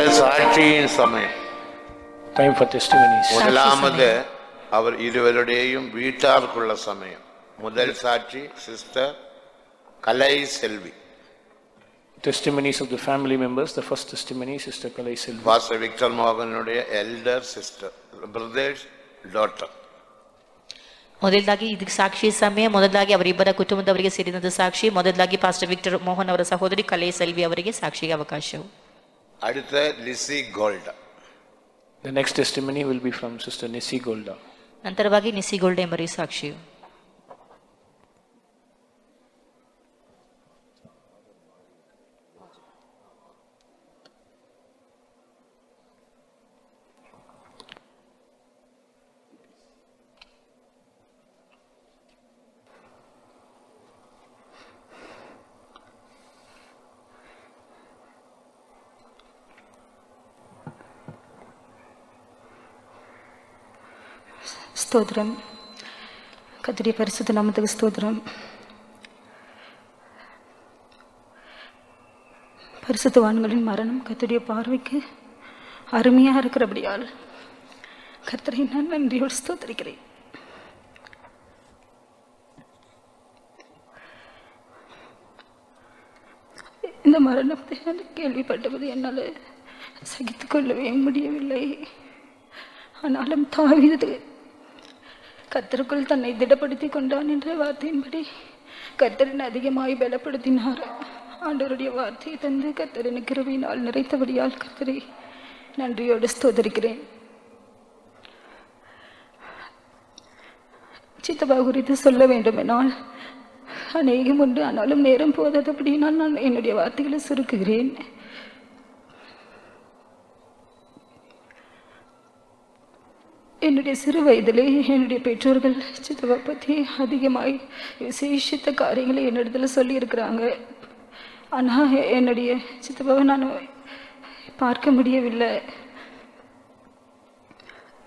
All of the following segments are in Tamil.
முதல் சாட்சியின் சமயம். Time for testimonies. முதலாவது அவர் இருவருடையும் வீட்டாருக்குள்ள சமயம். முதல் சாட்சி sister Kalai Selvi. Testimonies of the family members. The first testimony, Sister Kalai Selvi. Pastor Victor மோகனுடைய எல்டர் சிஸ்டர், பிரதர்ஸ் டாட்டர். ಮೊದಲಾಗಿ ಇದಕ್ಕೆ ಸಾಕ್ಷಿ ಸಮಯ. ಮೊದಲಾಗಿ ಅವರಿಬ್ಬರ ಕುಟುಂಬದವರಿಗೆ ಸೇರಿದಂತ ಸಾಕ್ಷಿ. ಮೊದಲಾಗಿ ಪಾಸ್ಟರ್ ವಿಕ್ಟರ್ ಮೋಹನ್ ಅವರ ಸಹೋದರಿ ಕಲೆ ಸೆಲ್ವಿ ಅವರಿಗೆ ಸಾಕ್ಷಿಗೆ ಅವಕಾಶವು. அடுத்த Lisi Golda. The next testimony will be from Sister Nisi Golda. ನಂತರವಾಗಿ ನಿಸಿ ಗೋಲ್ಡ್ ಎಂಬರಿ ಸಾಕ್ಷಿಯು. ஸ்தோத்திரம். கர்த்தருடைய பரிசுத்த நாமத்துக்கு ஸ்தோத்திரம். பரிசுத்தவான்களின் மரணம் கர்த்தருடைய பார்வைக்கு அருமையா இருக்கிறபடியால் கர்த்தரை நான் நன்றியோடு ஸ்தோத்திரிக்கிறேன். இந்த மரணத்தை நான் கேள்விப்பட்டபோது என்னால் சகித்துக் கொள்ளவே முடியவில்லை. ஆனாலும் தாவீது கர்த்தருக்குள் தன்னை திடப்படுத்தி கொண்டான் என்ற வார்த்தையின்படி கர்த்தரின் அதிகமாய் பலப்படுத்தினார். ஆண்டவருடைய வார்த்தையை தந்து கர்த்தரின் கிருபையினால் நிறைத்தபடியால் கர்த்தரை நன்றியோடு ஸ்தோத்திரிக்கிறேன். சித்தப்பா குறித்து சொல்ல வேண்டுமென்றால் அநேகம் உண்டு, ஆனாலும் நேரம் போதாதபடியினால் நான் என்னுடைய வார்த்தைகளை சுருக்குகிறேன். என்னுடைய சிறு வயதிலே என்னுடைய பெற்றோர்கள் சித்தப்பா பற்றி அதிகமாய் விசேஷித்த காரியங்களை என்னிடத்துல சொல்லியிருக்கிறாங்க. ஆனால் என்னுடைய சித்தப்பாவை நான் பார்க்க முடியவில்லை.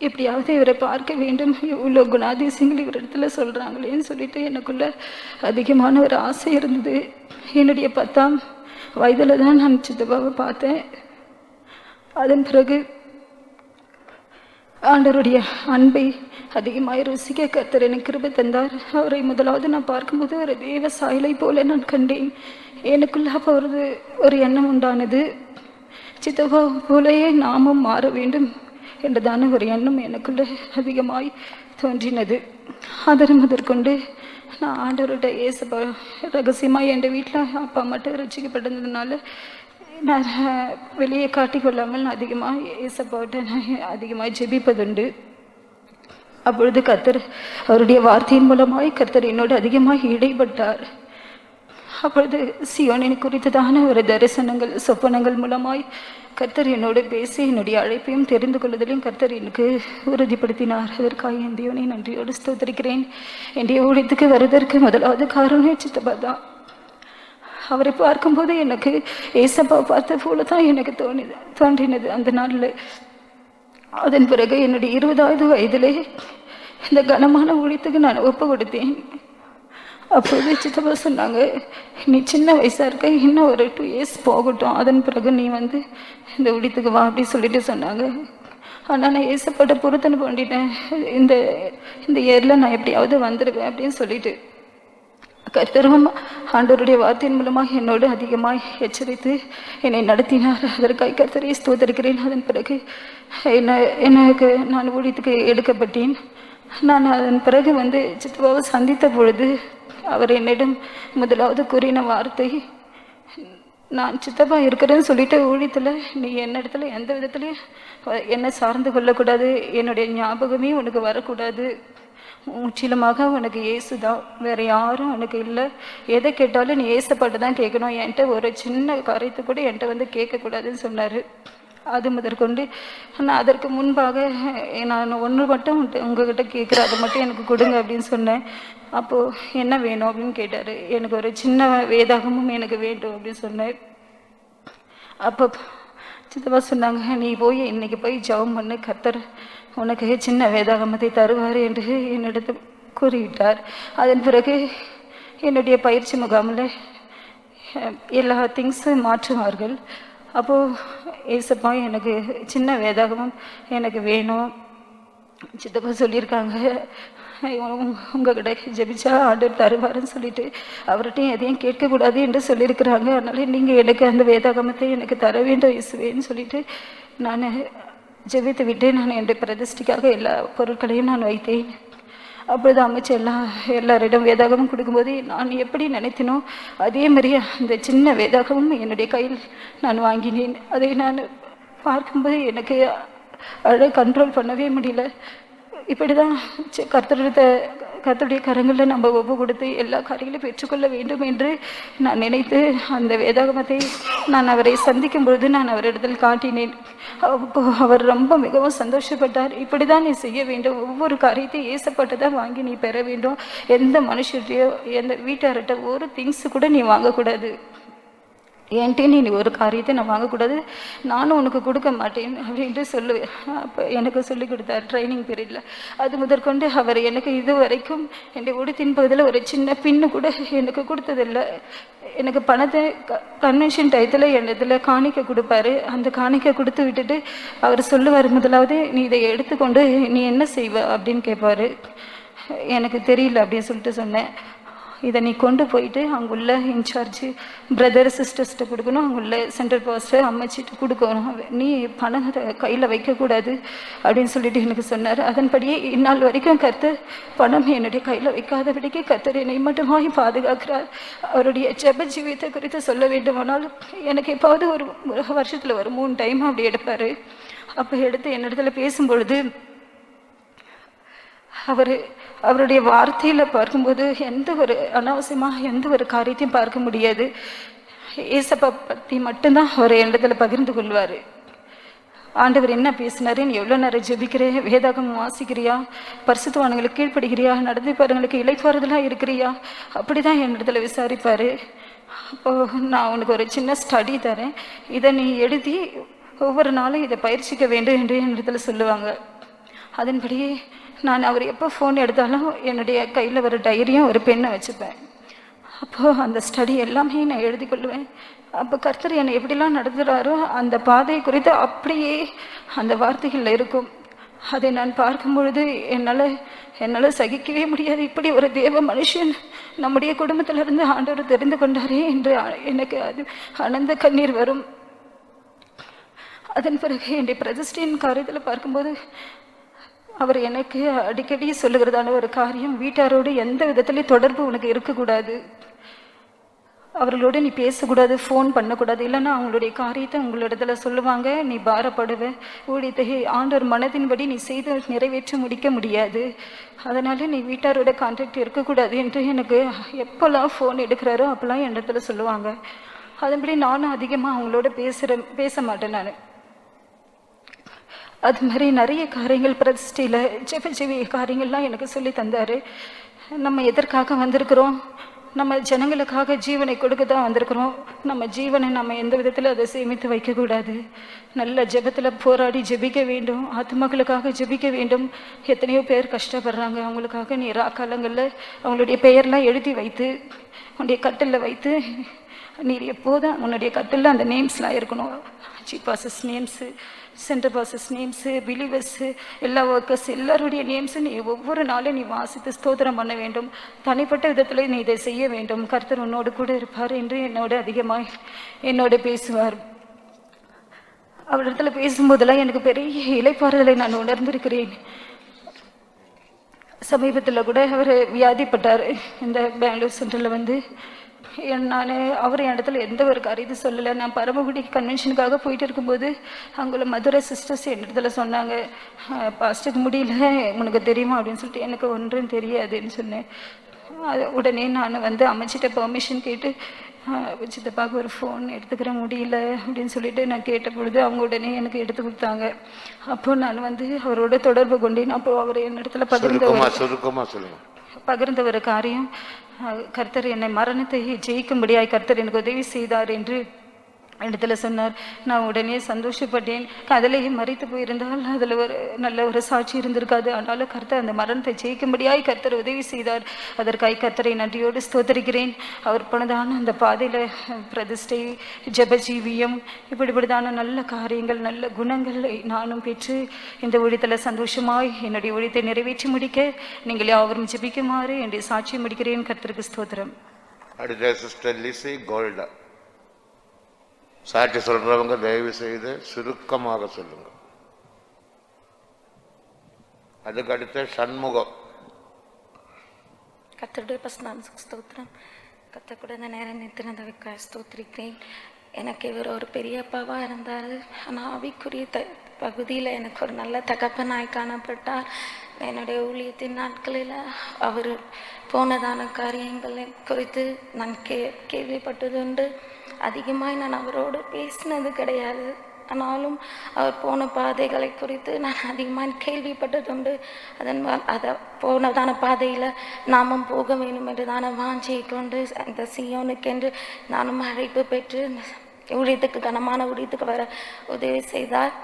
எப்படியாவது இவரை பார்க்க வேண்டும், இவ்வளோ குணாதிசயங்கள் இவரிடத்துல சொல்கிறாங்களேன்னு சொல்லிட்டு எனக்குள்ள அதிகமான ஒரு ஆசை இருந்தது. என்னுடைய 10ஆம் வயதில் தான் நான் சித்தப்பாவை பார்த்தேன். அதன் பிறகு ஆண்டவருடைய அன்பை அதிகமாக ருசிக்க கர்த்தர் எனக்கு கிருபை தந்தார். அவரை முதலாவது நான் பார்க்கும்போது ஒரு தேவ சாயலை போல நான் கண்டேன். எனக்குள்ள அப்போ ஒரு எண்ணம் உண்டானது, சித்தப்பா போலேயே நாமும் மாற வேண்டும் என்றதான ஒரு எண்ணம் எனக்குள்ள அதிகமாய் தோன்றினது. அதன் முதற்கொண்டு நான் ஆண்டவருடைய ஏசப்பா ரகசியமாக என் வீட்டில் அப்பா மட்டும் ரசிக்கப்பட்டதுனால நான் வெளியே காட்டிக்கொள்ளாமல் அதிகமாக ஏசப்பாட்ட நான் அதிகமாக ஜெபிப்பதுண்டு. அப்பொழுது கர்த்தர் அவருடைய வார்த்தையின் மூலமாய் கர்த்தர் என்னோடு அதிகமாக இடைப்பட்டார். அப்பொழுது சியோனின் குறித்ததான ஒரு தரிசனங்கள் சொப்பனங்கள் மூலமாய் கர்த்தர் என்னோடு பேசி என்னுடைய அழைப்பையும் தெரிந்து கொள்வதிலையும் கர்த்தர் எனக்கு உறுதிப்படுத்தினார். அதற்காக என் தேவனை நன்றியோடு ஸ்தோத்திரிக்கிறேன். என்னுடைய ஊழியத்துக்கு வருவதற்கு முதலாவது காரணம் சித்தப்பா தான். அவரை பார்க்கும்போது எனக்கு ஏசப்பா பார்த்த போல தான் எனக்கு தோன்றினது அந்த நாளில். அதன் பிறகு என்னுடைய 20வது வயதிலே இந்த கனமான ஊழியத்துக்கு நான் ஒப்பு கொடுத்தேன். அப்போது சித்தப்பா சொன்னாங்க, நீ சின்ன வயசாக இருக்க, இன்னும் ஒரு 2 இயர்ஸ் போகட்டும், அதன் பிறகு நீ இந்த ஊழியத்துக்கு வா அப்படின்னு சொல்லிட்டு சொன்னாங்க. ஆனால் நான் ஏசப்பாட்ட பொருத்தனை பண்ணிட்டேன், இந்த இயரில் நான் எப்படியாவது வந்துடுவேன் அப்படின்னு சொல்லிட்டு. கர்த்தரும் ஆண்டவருடைய வார்த்தையின் மூலமாக என்னோடு அதிகமாக எச்சரித்து என்னை நடத்தினார். அதற்காக கர்த்தரை ஸ்தோத்திரிக்கிறேன். அதன் பிறகு எனக்கு நான் ஊழியத்துக்கு எடுக்கப்பட்டேன். நான் அதன் பிறகு சித்தப்பாவை சந்தித்த பொழுது அவர் என்னிடம் முதலாவது கூறின வார்த்தை, நான் சித்தப்பா இருக்கிறேன்னு சொல்லிட்டு ஊழியத்தில் நீ என்னிடத்துல எந்த விதத்துலையும் என்னை சார்ந்து கொள்ளக்கூடாது, என்னுடைய ஞாபகமே உனக்கு வரக்கூடாது, முற்றிலுமாக உனக்கு ஏசுதான், வேற யாரும் உனக்கு இல்லை, எதை கேட்டாலும் நீ ஏசப்பாட்டு தான் கேட்கணும், என்கிட்ட ஒரு சின்ன காரியத்தை கூட என்கிட்ட கேட்கக்கூடாதுன்னு சொன்னார். அது முதற்கொண்டு நான் அதற்கு முன்பாக நான் ஒன்று மட்டும் உங்ககிட்ட கேட்குறேன், அதை மட்டும் எனக்கு கொடுங்க அப்படின்னு சொன்னேன். அப்போது என்ன வேணும் அப்படின்னு கேட்டார். எனக்கு ஒரு சின்ன வேதாகமும் எனக்கு வேண்டும் அப்படின்னு சொன்னேன். அப்போ சித்தப்பா சொன்னாங்க, நீ போய் இன்னைக்கு போய் ஜெபம் பண்ணு, கர்த்தர் உனக்கு சின்ன வேதாகமத்தை தருவார் என்று என்னிடத்து கூறிவிட்டார். அதன் பிறகு என்னுடைய பயிற்சி முகாமில் எல்லா திங்ஸும் மாற்றுவார்கள். அப்போது ஏசப்பா எனக்கு சின்ன வேதாகமம் எனக்கு வேணும், சித்தப்பா சொல்லியிருக்காங்க உங்ககிட்ட ஜெபிச்சா ஆண்டவர் தருவாருன்னு சொல்லிட்டு அவர்கிட்டையும் எதையும் கேட்கக்கூடாது என்று சொல்லியிருக்கிறாங்க. அதனால நீங்கள் எனக்கு அந்த வேதாகமத்தை எனக்கு தர வேண்டும் இயேசுவேன்னு சொல்லிட்டு நான் ஜெபித்து விட்டு நான் என்னுடைய பிரதிஷ்டைக்காக எல்லா பொருட்களையும் நான் வைத்தேன். அப்பொழுது அமைச்சு எல்லாரிடம் வேதாகமும் கொடுக்கும்போது நான் எப்படி நினைத்தினோ அதே மாதிரி அந்த சின்ன வேதாகமும் என்னுடைய கையில் நான் வாங்கினேன். அதை நான் பார்க்கும்போது எனக்கு கண்ட்ரோல் பண்ணவே முடியல. இப்படி தான் கர்த்தருடைய கரங்களில் நம்ம ஒப்பு கொடுத்து எல்லா காரியங்களையும் பெற்றுக்கொள்ள வேண்டும் என்று நான் நினைத்து அந்த வேதாகமத்தை நான் அவரை சந்திக்கும் பொழுது நான் அவரிடத்தில் காட்டினேன். அவர் ரொம்ப மிகவும் சந்தோஷப்பட்டார். இப்படி தான் நீ செய்ய வேண்டும், ஒவ்வொரு காரியத்தையும் ஏசப்பட்டு தான் வாங்கி நீ பெற வேண்டும், எந்த மனுஷர்கிட்டையோ எந்த வீட்டார்கிட்ட ஒரு திங்ஸ் கூட நீ வாங்கக்கூடாது, என்கிட்ட நீ ஒரு காரியத்தை நான் வாங்கக்கூடாது, நானும் உனக்கு கொடுக்க மாட்டேன் அப்படின்ட்டு சொல்லுவேன். அப்போ எனக்கு சொல்லி கொடுத்தார் ட்ரைனிங் பீரியடில். அது முதற்கொண்டு அவர் எனக்கு இது வரைக்கும் என்னுடைய உடுத்தின் பகுதியில் ஒரு சின்ன பின்னு கூட எனக்கு கொடுத்ததில்லை. எனக்கு பணத்தை கன்வென்ஷன் டயத்தில் என்னதில் காணிக்க கொடுப்பாரு. அந்த காணிக்க கொடுத்து விட்டுட்டு அவர் சொல்லுவார், முதலாவது நீ இதை எடுத்துக்கொண்டு நீ என்ன செய்வ அப்படின்னு கேட்பாரு. எனக்கு தெரியல அப்படின்னு சொல்லிட்டு சொன்னேன். இதை நீ கொண்டு போயிட்டு அங்குள்ள இன்சார்ஜ் பிரதர் சிஸ்டர்ஸ்கிட்ட கொடுக்கணும், அங்குள்ள சென்ட்ரல் பாஸ்டர் அம்மைச்சிட்டு கொடுக்கணும், நீ பணத்தை கையில் வைக்கக்கூடாது அப்படின்னு சொல்லிட்டு எனக்கு சொன்னார். அதன்படியே இந்நாள் வரைக்கும் கர்த்தர் பணம் என்னுடைய கையில் வைக்காதபடிக்கு கர்த்தர் என்னை மட்டுமாய் பாதுகாக்கிறார். அவருடைய ஜெப ஜீவியத்தை குறித்து சொல்ல வேண்டுமானால் எனக்கு எப்பாவது ஒரு வருஷத்தில் ஒரு 3 டைம் அப்படி எடுப்பார். அப்போ எடுத்து என்னிடத்துல பேசும்பொழுது அவருடைய வார்த்தையில் பார்க்கும்போது எந்த ஒரு அனாவசியமாக எந்த ஒரு காரியத்தையும் பார்க்க முடியாது. ஏசப்பா பற்றி மட்டும்தான் அவர் இடத்துல பகிர்ந்து கொள்வார். ஆண்டவர் என்ன பேசினாரு, நீ எவ்வளோ நேரம் ஜெபிக்கிறேன், வேதாகம் வாசிக்கிறியா, பரிசுத்தவான்களுக்கு கீழ்ப்படுகிறியா, நடந்து பாருங்களுக்கு இளைப்பாறுதலாக இருக்கிறியா, அப்படி தான் என் இடத்துல விசாரிப்பார். அப்போது நான் உனக்கு ஒரு சின்ன ஸ்டடி தரேன், இதை நீ எழுதி ஒவ்வொரு நாளும் இதை பயிற்சிக்க வேண்டும் என்று என் இடத்துல சொல்லுவாங்க. அதன்படியே நான் அவர் எப்போ ஃபோன் எடுத்தாலும் என்னுடைய கையில் ஒரு டைரியும் ஒரு பெண்ணை வச்சுப்பேன். அப்போது அந்த ஸ்டடி எல்லாமே நான் எழுதி கொள்வேன். அப்போ கர்த்தர் என்னை எப்படிலாம் நடத்துகிறாரோ அந்த பாதையை குறித்து அப்படியே அந்த வார்த்தைகளில் இருக்கும். அதை நான் பார்க்கும் பொழுது என்னால் சகிக்கவே முடியாது. இப்படி ஒரு தேவ மனுஷன் நம்முடைய குடும்பத்திலிருந்து ஆண்டவர் தெரிந்து கொண்டாரே என்று எனக்கு அது ஆனந்த கண்ணீர் வரும். அதன் பிறகு என்னுடைய பிரதிஷ்டையின் காரியத்தில் பார்க்கும்போது அவர் எனக்கு அடிக்கடி சொல்லுகிறதான ஒரு காரியம், வீட்டாரோடு எந்த விதத்துலையும் தொடர்பு உனக்கு இருக்கக்கூடாது, அவர்களோடு நீ பேசக்கூடாது, ஃபோன் பண்ணக்கூடாது, இல்லைன்னா அவங்களுடைய காரியத்தை உங்களிடத்துல சொல்லுவாங்க, நீ பாரப்படுவ, ஊழியத்தை ஆண்டவர் மனதின்படி நீ செய்து நிறைவேற்ற முடிக்க முடியாது, அதனால நீ வீட்டாரோட கான்டாக்ட் இருக்கக்கூடாது என்று எனக்கு எப்போல்லாம் ஃபோன் எடுக்கிறாரோ அப்போல்லாம் என் இடத்துல சொல்லுவாங்க. அதன்படி நானும் அதிகமாக அவங்களோட பேச மாட்டேன். நான் அது மாதிரி நிறைய காரியங்கள் பிரதிஷ்டையில் ஜெப காரியங்கள்லாம் எனக்கு சொல்லி தந்தார். நம்ம எதற்காக வந்திருக்கிறோம், நம்ம ஜனங்களுக்காக ஜீவனை கொடுக்க தான் வந்திருக்கிறோம். நம்ம ஜீவனை நம்ம எந்த விதத்தில் அதை சேமித்து வைக்கக்கூடாது. நல்ல ஜெபத்தில் போராடி ஜெபிக்க வேண்டும், ஆத்மாக்களுக்காக ஜெபிக்க வேண்டும். எத்தனையோ பேர் கஷ்டப்படுறாங்க, அவங்களுக்காக நீ ராக்காலங்களில் அவங்களுடைய பெயர்லாம் எழுதி வைத்து உன்னுடைய கட்டிலில் வைத்து நீர் எப்போதும் உன்னுடைய கட்டிலில் அந்த நேம்ஸ்லாம் இருக்கணும். Chief pastors names, center pastors names, believers, எல்லா ஒர்க்கர்ஸ் எல்லாருடைய நேம்ஸு நீ ஒவ்வொரு நாளும் நீ வாசித்து ஸ்தோத்திரம் பண்ண வேண்டும். தனிப்பட்ட விதத்தில் நீ இதை செய்ய வேண்டும், கர்த்தர் உன்னோடு கூட இருப்பார் என்று என்னோட பேசுவார். அவரிடத்துல பேசும்போதெல்லாம் எனக்கு பெரிய இளைப்பாறுதலை நான் உணர்ந்திருக்கிறேன். சமீபத்தில் கூட அவர் வியாதிப்பட்டார். இந்த பெங்களூர் சென்டரில் வந்து அவர் என் இடத்துல எந்த ஒரு காரியத்தை சொல்லலை. நான் பரமக்குடி கன்வென்ஷனுக்காக போயிட்டு இருக்கும்போது அங்குள்ள மதுரை சிஸ்டர்ஸ் என் இடத்துல சொன்னாங்க, பாஸ்டருக்கு முடியல, உனக்கு தெரியுமா அப்படின்னு சொல்லிட்டு. எனக்கு ஒன்றும் தெரியாதுன்னு சொன்னேன். உடனே நான் வந்து அமைச்சிட்ட பெர்மிஷன் கேட்டு சித்தப்பாவுக்கு ஒரு ஃபோன் எடுத்துக்கிற முடியல அப்படின்னு சொல்லிட்டு நான் கேட்ட பொழுது அவங்க உடனே எனக்கு எடுத்து கொடுத்தாங்க. அப்போ நான் வந்து அவரோட தொடர்பு கொண்டேன். அப்போ அவர் என் இடத்துல பகிர்ந்த ஒரு காரியம், கர்த்தர் என்னை மரணத்தை ஜெயிக்கும்படியாய் கர்த்தர் எனக்கு உதவி செய்தார் என்று இடத்துல சொன்னார். நான் உடனே சந்தோஷப்பட்டேன். அதிலேயே மறித்து போயிருந்தால் அதில் ஒரு நல்ல ஒரு சாட்சி இருந்திருக்காது. ஆனாலும் கர்த்தர் அந்த மரணத்தை ஜெயிக்கும்படியாய் கர்த்தர் உதவி செய்தார். அதற்காக கர்த்தரை நன்றியோடு ஸ்தோத்தரிக்கிறேன். அவர் போனதான அந்த பாதையில் பிரதிஷ்டை, ஜெபஜீவியம், இப்படிப்படிதான நல்ல காரியங்கள், நல்ல குணங்களை நானும் பெற்று இந்த ஊழியத்தில் சந்தோஷமாய் என்னுடைய ஊழியத்தை நிறைவேற்றி முடிக்க நீங்கள் யாவரும் ஜெபிக்குமாறு என்னுடைய சாட்சியை முடிக்கிறேன். கர்த்தருக்கு ஸ்தோத்திரம். அடுத்த சிஸ்டர் லிசி கோல்டா. சாட்சி சொல்றவங்க தயவு செய்து சுருக்கமாக சொல்லுங்க. அதுக்கு அடுத்த சண்முகம். கர்த்தருடைய பரிசுத்த ஸ்தோத்திரம். கர்த்தர் கூட இந்த நேரம் நிறுத்தினதுக்காக ஸ்தோத்திரிக்கிறேன். எனக்கு இவர் ஒரு பெரிய அப்பாவாக இருந்தார். ஆனால் ஆவிக்குரிய பகுதியில் எனக்கு ஒரு நல்ல தகப்பனாய் காணப்பட்டார். என்னுடைய ஊழியத்தின் நாட்களில் அவர் போனதான காரியங்களை குறித்து நான் கேள்விப்பட்டதுண்டு. அதிகமாக நான் அவரோடு பேசினது கிடையாது. ஆனாலும் அவர் போன பாதைகளை குறித்து நான் அதிகமாக கேள்விப்பட்டதுண்டு. அதை போனதான பாதையில் நாமும் போக வேண்டும் என்று தானே வாஞ்சியை கொண்டு அந்த சீயோனுக்கென்று நானும் அழைப்பு பெற்று ஊழியத்துக்கு, கனமான ஊழியத்துக்கு வர உதவி செய்தார்.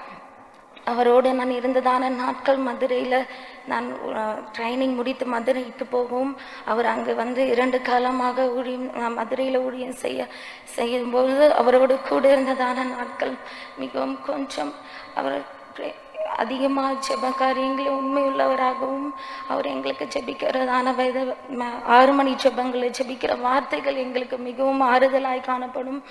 அவரோடு நான் இருந்ததான நாட்கள் மதுரையில் நான் ட்ரைனிங் முடித்து மதுரைக்கு போகவும், அவர் அங்கே வந்து 2 காலமாக மதுரையில் ஊழியம் செய்யும்போது அவரோடு கூட இருந்ததான நாட்கள் மிகவும் கொஞ்சம். அவர் அதிகமாக ஜெப காரியங்களில் உண்மையுள்ளவராகவும், அவர் எங்களுக்கு ஜெபிக்கிறதான 6 மணி ஜெபங்களை ஜெபிக்கிற வார்த்தைகள் எங்களுக்கு மிகவும் ஆறுதலாய் காணப்படும்.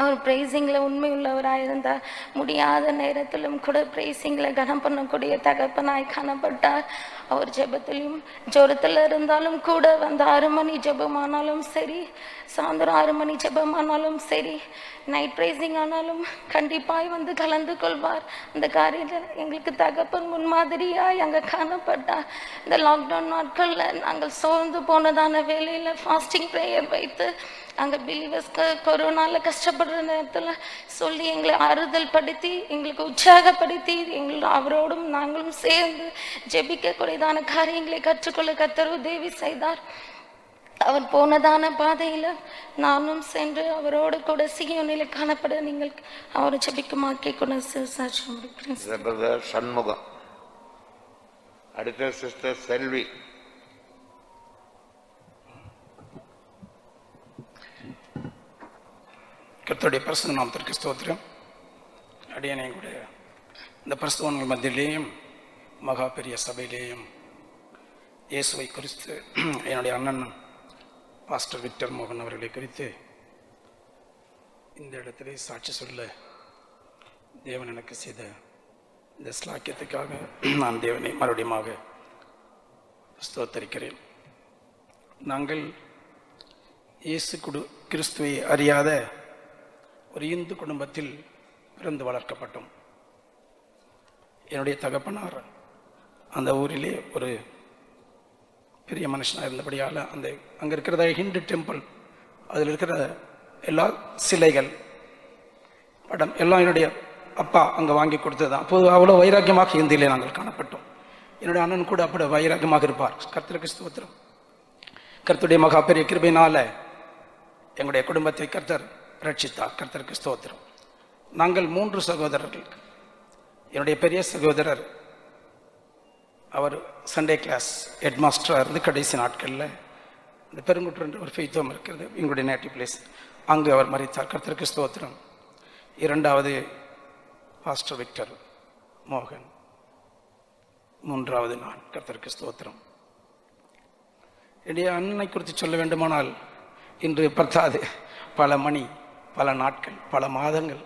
அவர் ப்ரைஸிங்கில் உண்மை உள்ளவராக இருந்தார். முடியாத நேரத்திலும் கூட ப்ரைஸிங்கில் கனம் பண்ணக்கூடிய தகப்பனாய் காணப்பட்டார். அவர் ஜெபத்திலையும் ஜோரத்தில் இருந்தாலும் கூட வந்து 6 மணி ஜெபமானாலும் சரி, சாயந்தரம் 6 மணி ஜெபமானாலும் சரி, நைட் ப்ரைஸிங் ஆனாலும் கண்டிப்பாய் வந்து கலந்து கொள்வார். அந்த காரியத்தில் எங்களுக்கு தகப்பன் முன்மாதிரியாய் அங்கே காணப்பட்டார். இந்த லாக்டவுன் நாட்களில் நாங்கள் சோர்ந்து போனதான வேலையில் ஃபாஸ்டிங் ப்ரேயர் வைத்து அங்கே பிலீவர்ஸ்க்கு கொரோனாவில் கஷ்டப்படுற நேரத்தில் சொல்லி எங்களை ஆறுதல் படுத்தி, எங்களுக்கு உற்சாகப்படுத்தி, அவரோடும் நாங்களும் சேர்ந்து ஜெபிக்கக்கூடியதான காரியங்களை கற்றுக்கொள்ள கர்த்தர் உதவி செய்தார். அவர் போனதான பாதையில் நானும் சென்று அவரோடு கூட சீயோனில் காணப்பட நீங்கள் அவரை ஜெபிக்குமாக்கி கூட சாட்சி முடிக்கிறேன். சண்முகம். அடுத்த சிஸ்டர் செல்வி. கர்த்தருடைய பரிசுத்த நாமத்திற்கு ஸ்தோத்திரம். அடியனை கூட இந்த பரிசுத்தவான்கள் மத்தியிலேயும் மகா பெரிய சபையிலேயும் இயேசுவை குறித்து என்னுடைய அண்ணன் பாஸ்டர் விக்டர் மோகன் அவர்களை குறித்து இந்த இடத்திலே சாட்சி சொல்ல தேவன் எனக்கு செய்த இந்த ஸ்லாக்கியத்துக்காக நான் தேவனை மறுபடியுமாக ஸ்தோத்தரிக்கிறேன். நாங்கள் இயேசு கிறிஸ்துவை அறியாத ஒரு இந்து குடும்பத்தில் பிறந்து வளர்க்கப்பட்டோம். என்னுடைய தகப்பனார் அந்த ஊரிலே ஒரு பெரிய மனுஷனாக இருந்தபடியால் அங்கே இருக்கிற ஹிந்து டெம்பிள், அதில் இருக்கிற எல்லா சிலைகள், படம் எல்லாம் என்னுடைய அப்பா அங்கே வாங்கி கொடுத்தது தான். அப்போது அவ்வளோ வைராக்கியமாக இந்தியிலே நாங்கள் காணப்பட்டோம். என்னுடைய அண்ணன் கூட அப்படி வைராக்கியமாக இருப்பார். கர்த்தருக்கு ஸ்தோத்திரம். கர்த்தருடைய மகா பெரிய கிருபையினால எங்களுடைய குடும்பத்தை கர்த்தர் ரட்சித்தார். கர்த்தருக்கு ஸ்தோத்திரம். நாங்கள் 3 சகோதரர்கள். என்னுடைய பெரிய சகோதரர் அவர் சண்டே கிளாஸ் ஹெட் மாஸ்டராக இருந்து கடைசி நாட்களில் இந்த பெருங்குற்று ஒரு ஃபெய்த்தோம் இருக்கிறது, எங்களுடைய நேட்டிவ் பிளேஸ், அங்கு அவர் மரித்தார். கர்த்தருக்கு ஸ்தோத்திரம். 2வது பாஸ்டர் விக்டர் மோகன், 3வது நான். கர்த்தருக்கு ஸ்தோத்திரம். என்னுடைய அண்ணனை குறித்து சொல்ல வேண்டுமானால் இன்று பத்தாது, பல மணி, பல நாட்கள், பல மாதங்கள்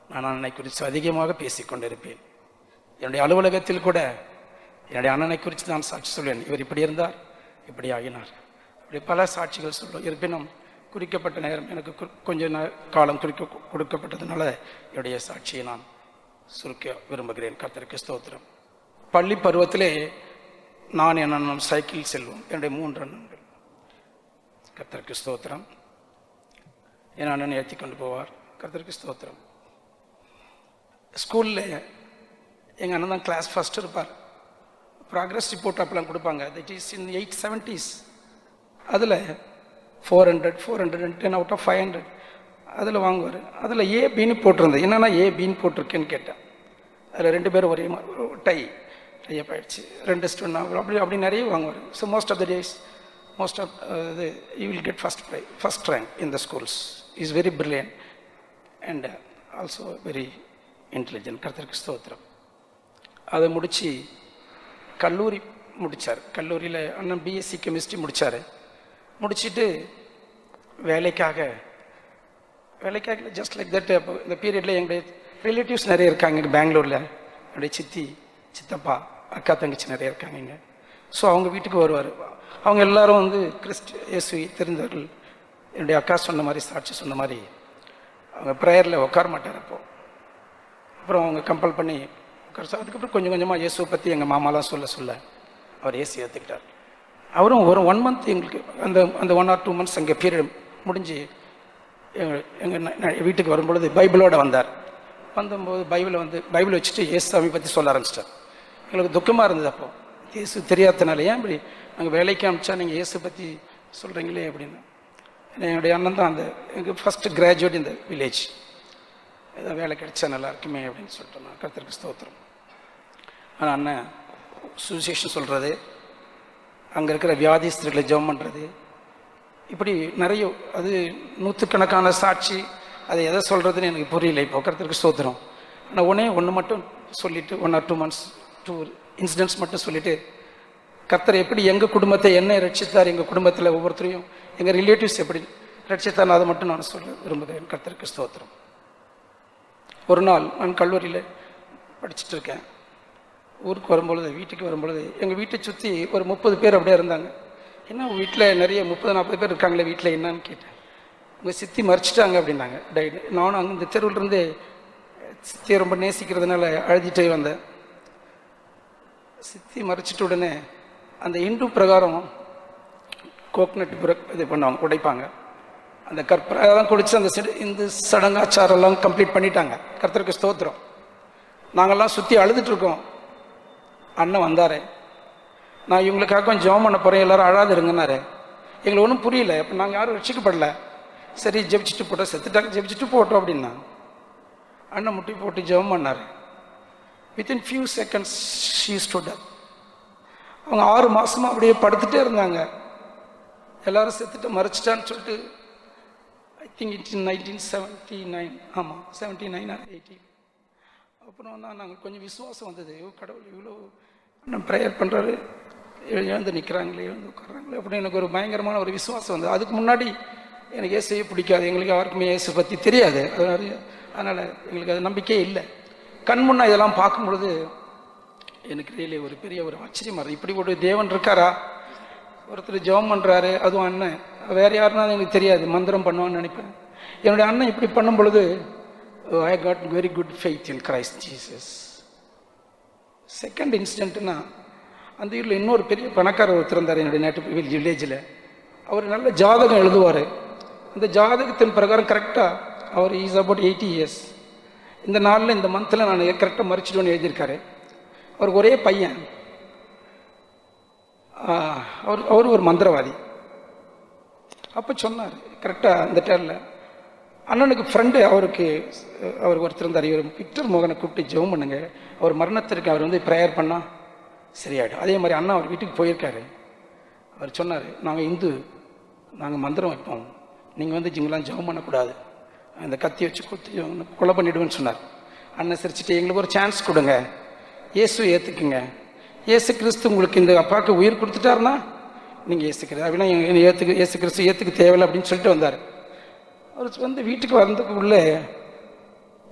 நான் அண்ணனை குறித்து அதிகமாக பேசிக்கொண்டிருப்பேன். என்னுடைய அலுவலகத்தில் கூட என்னுடைய அண்ணனை குறித்து நான் சாட்சி சொல்வேன். இவர் இப்படி இருந்தார், இப்படி ஆகினார், அப்படி பல சாட்சிகள் சொல்லுவோம். இருப்பினும் குறிக்கப்பட்ட நேரம் எனக்கு கொஞ்ச காலம் கொடுக்கப்பட்டதுனால என்னுடைய சாட்சியை நான் சுருக்க விரும்புகிறேன். கர்த்தருக்கு ஸ்தோத்திரம். பள்ளி பருவத்திலே நான் என் அண்ணன் சைக்கிள் செல்வோம். என்னுடைய 3 அண்ணன்கள். கர்த்தருக்கு ஸ்தோத்திரம். என் அண்ணன் ஏற்றி கொண்டு போவார். கர்த்தருக்கு ஸ்தோத்திரம். ஸ்கூலில் எங்கள் அண்ணன் தான் கிளாஸ் ஃபஸ்ட் இருப்பார். ப்ராக்ரஸ் ரிப்போர்ட் அப்பெல்லாம் கொடுப்பாங்க. That is in 870s. அதில் 410 out of 500 அதில் வாங்குவார். அதில் ஏபின்னு போட்டிருந்தேன். என்னென்னா ஏபின்னு போட்டிருக்கேன்னு கேட்டேன். அதில் 2 பேரும் ஒரே டைப் ஆகிடுச்சு. 2 ஸ்டூடெண்ட் அப்படி நிறைய வாங்குவார். So most of the days இது you will get first rank in the schools. Is very brilliant and also very intelligent. கர்த்தருக்கு ஸ்தோத்திரம். அதை முடித்து கல்லூரி முடித்தார். கல்லூரியில் அண்ணன் பிஎஸ்சி கெமிஸ்ட்ரி முடித்தார். முடிச்சுட்டு வேலைக்காக ஜஸ்ட் லைக் தட். அப்போ இந்த பீரியடில் எங்களுடைய ரிலேட்டிவ்ஸ் நிறைய இருக்காங்க இங்கே பெங்களூரில். என்னுடைய சித்தி, சித்தப்பா, அக்கா, தங்கச்சி நிறைய இருக்காங்க இங்கே. ஸோ அவங்க வீட்டுக்கு வருவார். அவங்க எல்லாரும் வந்து இயேசுவை தெரிந்தவர்கள். என்னுடைய அக்கா சொன்ன மாதிரி, சாட்சி சொன்ன மாதிரி அவங்க ப்ரேயரில் உட்கார மாட்டார். அப்புறம் அவங்க கம்பல் பண்ணி உட்கார. அதுக்கப்புறம் கொஞ்சம் கொஞ்சமாக இயேசுவை பற்றி எங்கள் மாமாலாம் சொல்ல அவர் இயேசு ஏற்றுக்கிட்டார். அவரும் ஒரு 1 month எங்களுக்கு அந்த 1 or 2 months அங்கே பீரியட் முடிஞ்சு எங்கள் வீட்டுக்கு வரும்பொழுது பைபிளோடு வந்தார். வந்தபோது பைபிளை வச்சுட்டு இயேசுவை பற்றி சொல்ல ஆரம்பிச்சிட்டார். எங்களுக்கு துக்கமாக இருந்தது. அப்போது இயேசு தெரியாதனால ஏன் இப்படி நாங்கள் வேலைக்கு அனுப்பிச்சா நீங்கள் இயேசு பற்றி சொல்கிறீங்களே அப்படின்னு. என்னுடைய அண்ணன் தான் எங்கள் ஃபஸ்ட்டு கிராஜுவேட் இந்த வில்லேஜ். ஏதோ வேலை கிடைச்சா நல்லா இருக்குமே அப்படின்னு சொல்லிட்டு நான் கர்த்தருக்கு ஸ்தோத்திரம். ஆனால் அண்ணன் சுவிசேஷன் சொல்கிறது, அங்கே இருக்கிற வியாதிஸ்தர்களை ஜெபம் பண்ணுறது, இப்படி நிறைய அது 100கணக்கான சாட்சி. அது எதை சொல்கிறதுன்னு எனக்கு புரியல. இப்போ கர்த்தருக்கு ஸ்தோத்திரம். ஆனால் ஒன்று மட்டும் சொல்லிவிட்டு 1 or 2 months 2 incidents மட்டும் சொல்லிவிட்டு, கர்த்தர் எப்படி எங்கள் குடும்பத்தை என்ன ரட்சித்தார், எங்கள் குடும்பத்தில் ஒவ்வொருத்தரையும் எங்கள் ரிலேட்டிவ்ஸ் எப்படி ரட்சித்தார், அதை மட்டும் நான் சொல்ல விரும்புகிறேன். கர்த்தருக்கு ஸ்தோத்திரம். ஒரு நாள் நான் கல்லூரியில் படிச்சுட்டு இருக்கேன். ஊருக்கு வரும்பொழுது, வீட்டுக்கு வரும்பொழுது எங்கள் வீட்டை சுற்றி ஒரு 30 பேர் அப்படியே இருந்தாங்க. என்ன வீட்டில் நிறைய 30-40 பேர் இருக்காங்களே வீட்டில் என்னன்னு கேட்டேன். உங்கள் சித்தி மறிச்சிட்டாங்க அப்படின்னாங்க, டைடு. நானும் அங்கே இந்த தெருவிலிருந்து சித்தியை ரொம்ப நேசிக்கிறதுனால அழுதிட்டே வந்தேன். சித்தி மறிச்சிட்ட உடனே அந்த இந்து பிரகாரம் கோக்னட் இது பண்ணுவாங்க, உடைப்பாங்க. அந்த அதெல்லாம் குடிச்சு அந்த இந்த சடங்காச்சாரெல்லாம் கம்ப்ளீட் பண்ணிட்டாங்க. கர்த்தருக்கு ஸ்தோத்திரம். நாங்கள்லாம் சுற்றி அழுதுட்டுருக்கோம். அண்ணன் வந்தார். நான் இவங்களுக்காக கொஞ்சம் ஜெபம் பண்ண போகிறேன், எல்லோரும் அழாதுருங்கன்னாரு. எங்களுக்கு ஒன்றும் புரியல. அப்போ நாங்கள் யாரும் ரட்சிக்கப்படல. சரி ஜெபிச்சுட்டு போட்டோம், செத்துட்டாங்க, ஜெபிச்சுட்டு போட்டோம் அப்படின்னா. அண்ணன் முட்டி போட்டு ஜெபம் பண்ணார். Within few seconds she stood up. அவங்க 6 மாதமாக அப்படியே படுத்துகிட்டே இருந்தாங்க. எல்லோரும் செத்துட்டு மறைச்சிட்டான்னு சொல்லிட்டு ஐ திங்க் இட்ஸ் 1979. ஆமாம் 79 or 80. அப்புறம் தான் நாங்கள் கொஞ்சம் விசுவாசம் வந்தது. கடவுள் இவ்வளோ நம்ம ப்ரேயர் பண்ணுறாரு, எழுந்து நிற்கிறாங்களே, எழுந்து உட்காராங்களே அப்படின்னு எனக்கு ஒரு பயங்கரமான ஒரு விசுவாசம் வந்தது. அதுக்கு முன்னாடி எனக்கு இயேசுவே பிடிக்காது. எங்களுக்கு யாருக்குமே இயேசு பற்றி தெரியாது. அதனால் எங்களுக்கு அது நம்பிக்கையே இல்லை. கண் முன்னா இதெல்லாம் பார்க்கும் பொழுது எனக்கு ரியலி ஒரு பெரிய ஒரு ஆச்சரியமாக இருக்குது. இப்படி ஒரு தேவன் இருக்காரா? ஒருத்தர் ஜெபம் பண்ணுறாரு, அதுவும் அண்ணன். வேறு யாருன்னா எனக்கு தெரியாது, மந்திரம் பண்ணுவான்னு நினைப்பேன். என்னுடைய அண்ணன் இப்படி பண்ணும் பொழுது I got very good faith in Christ Jesus. Second இன்சிடென்ட்னா, அந்த ஊரில் இன்னொரு பெரிய பணக்காரர் ஒருத்தர் இருந்தார் என்னுடைய நேட்டிவ் வில்லேஜில். அவர் நல்ல ஜாதகம் எழுதுவார். அந்த ஜாதகத்தின் பிரகாரம் கரெக்டாக அவர் இஸ் அபவுட் 80 years. இந்த நாளில் இந்த மந்தில் நான் கரெக்டாக மறிச்சிடுவேன்னு எழுதியிருக்காரு. அவருக்கு ஒரே பையன். அவர் ஒரு மந்திரவாதி. அப்போ சொன்னார் கரெக்டாக இந்த டேரில். அண்ணனுக்கு ஃப்ரெண்டு அவர் ஒருத்தர் இருந்தார். இவர் விக்டர் மோகனை கூப்பிட்டு ஜெபம் பண்ணுங்க, அவர் மரணத்திற்கு அவர் ப்ரேயர் பண்ணால் சரியாயிடும். அதே மாதிரி அண்ணா அவர் வீட்டுக்கு போயிருக்காரு. அவர் சொன்னார், நாங்கள் இந்து, நாங்கள் மந்திரம் வைப்போம், நீங்கள் இங்கெல்லாம் ஜெபம் பண்ணக்கூடாது, அந்த கத்தி வச்சு கொலை பண்ணிவிடுவேன்னு சொன்னார். அண்ணன் சிரிச்சுட்டு, எங்களுக்கு ஒரு சான்ஸ் கொடுங்க, இயேசு ஏற்றுக்குங்க, இயேசு கிறிஸ்து உங்களுக்கு இந்த அப்பாவுக்கு உயிர் கொடுத்துட்டாருன்னா நீங்கள் ஏற்றுக்கிறது அப்படின்னா இயேசு கிறிஸ்து ஏற்றுக்க தேவையில்லை அப்படின்னு சொல்லிட்டு வந்தார். அவர் வீட்டுக்கு வந்ததுக்கு உள்ளே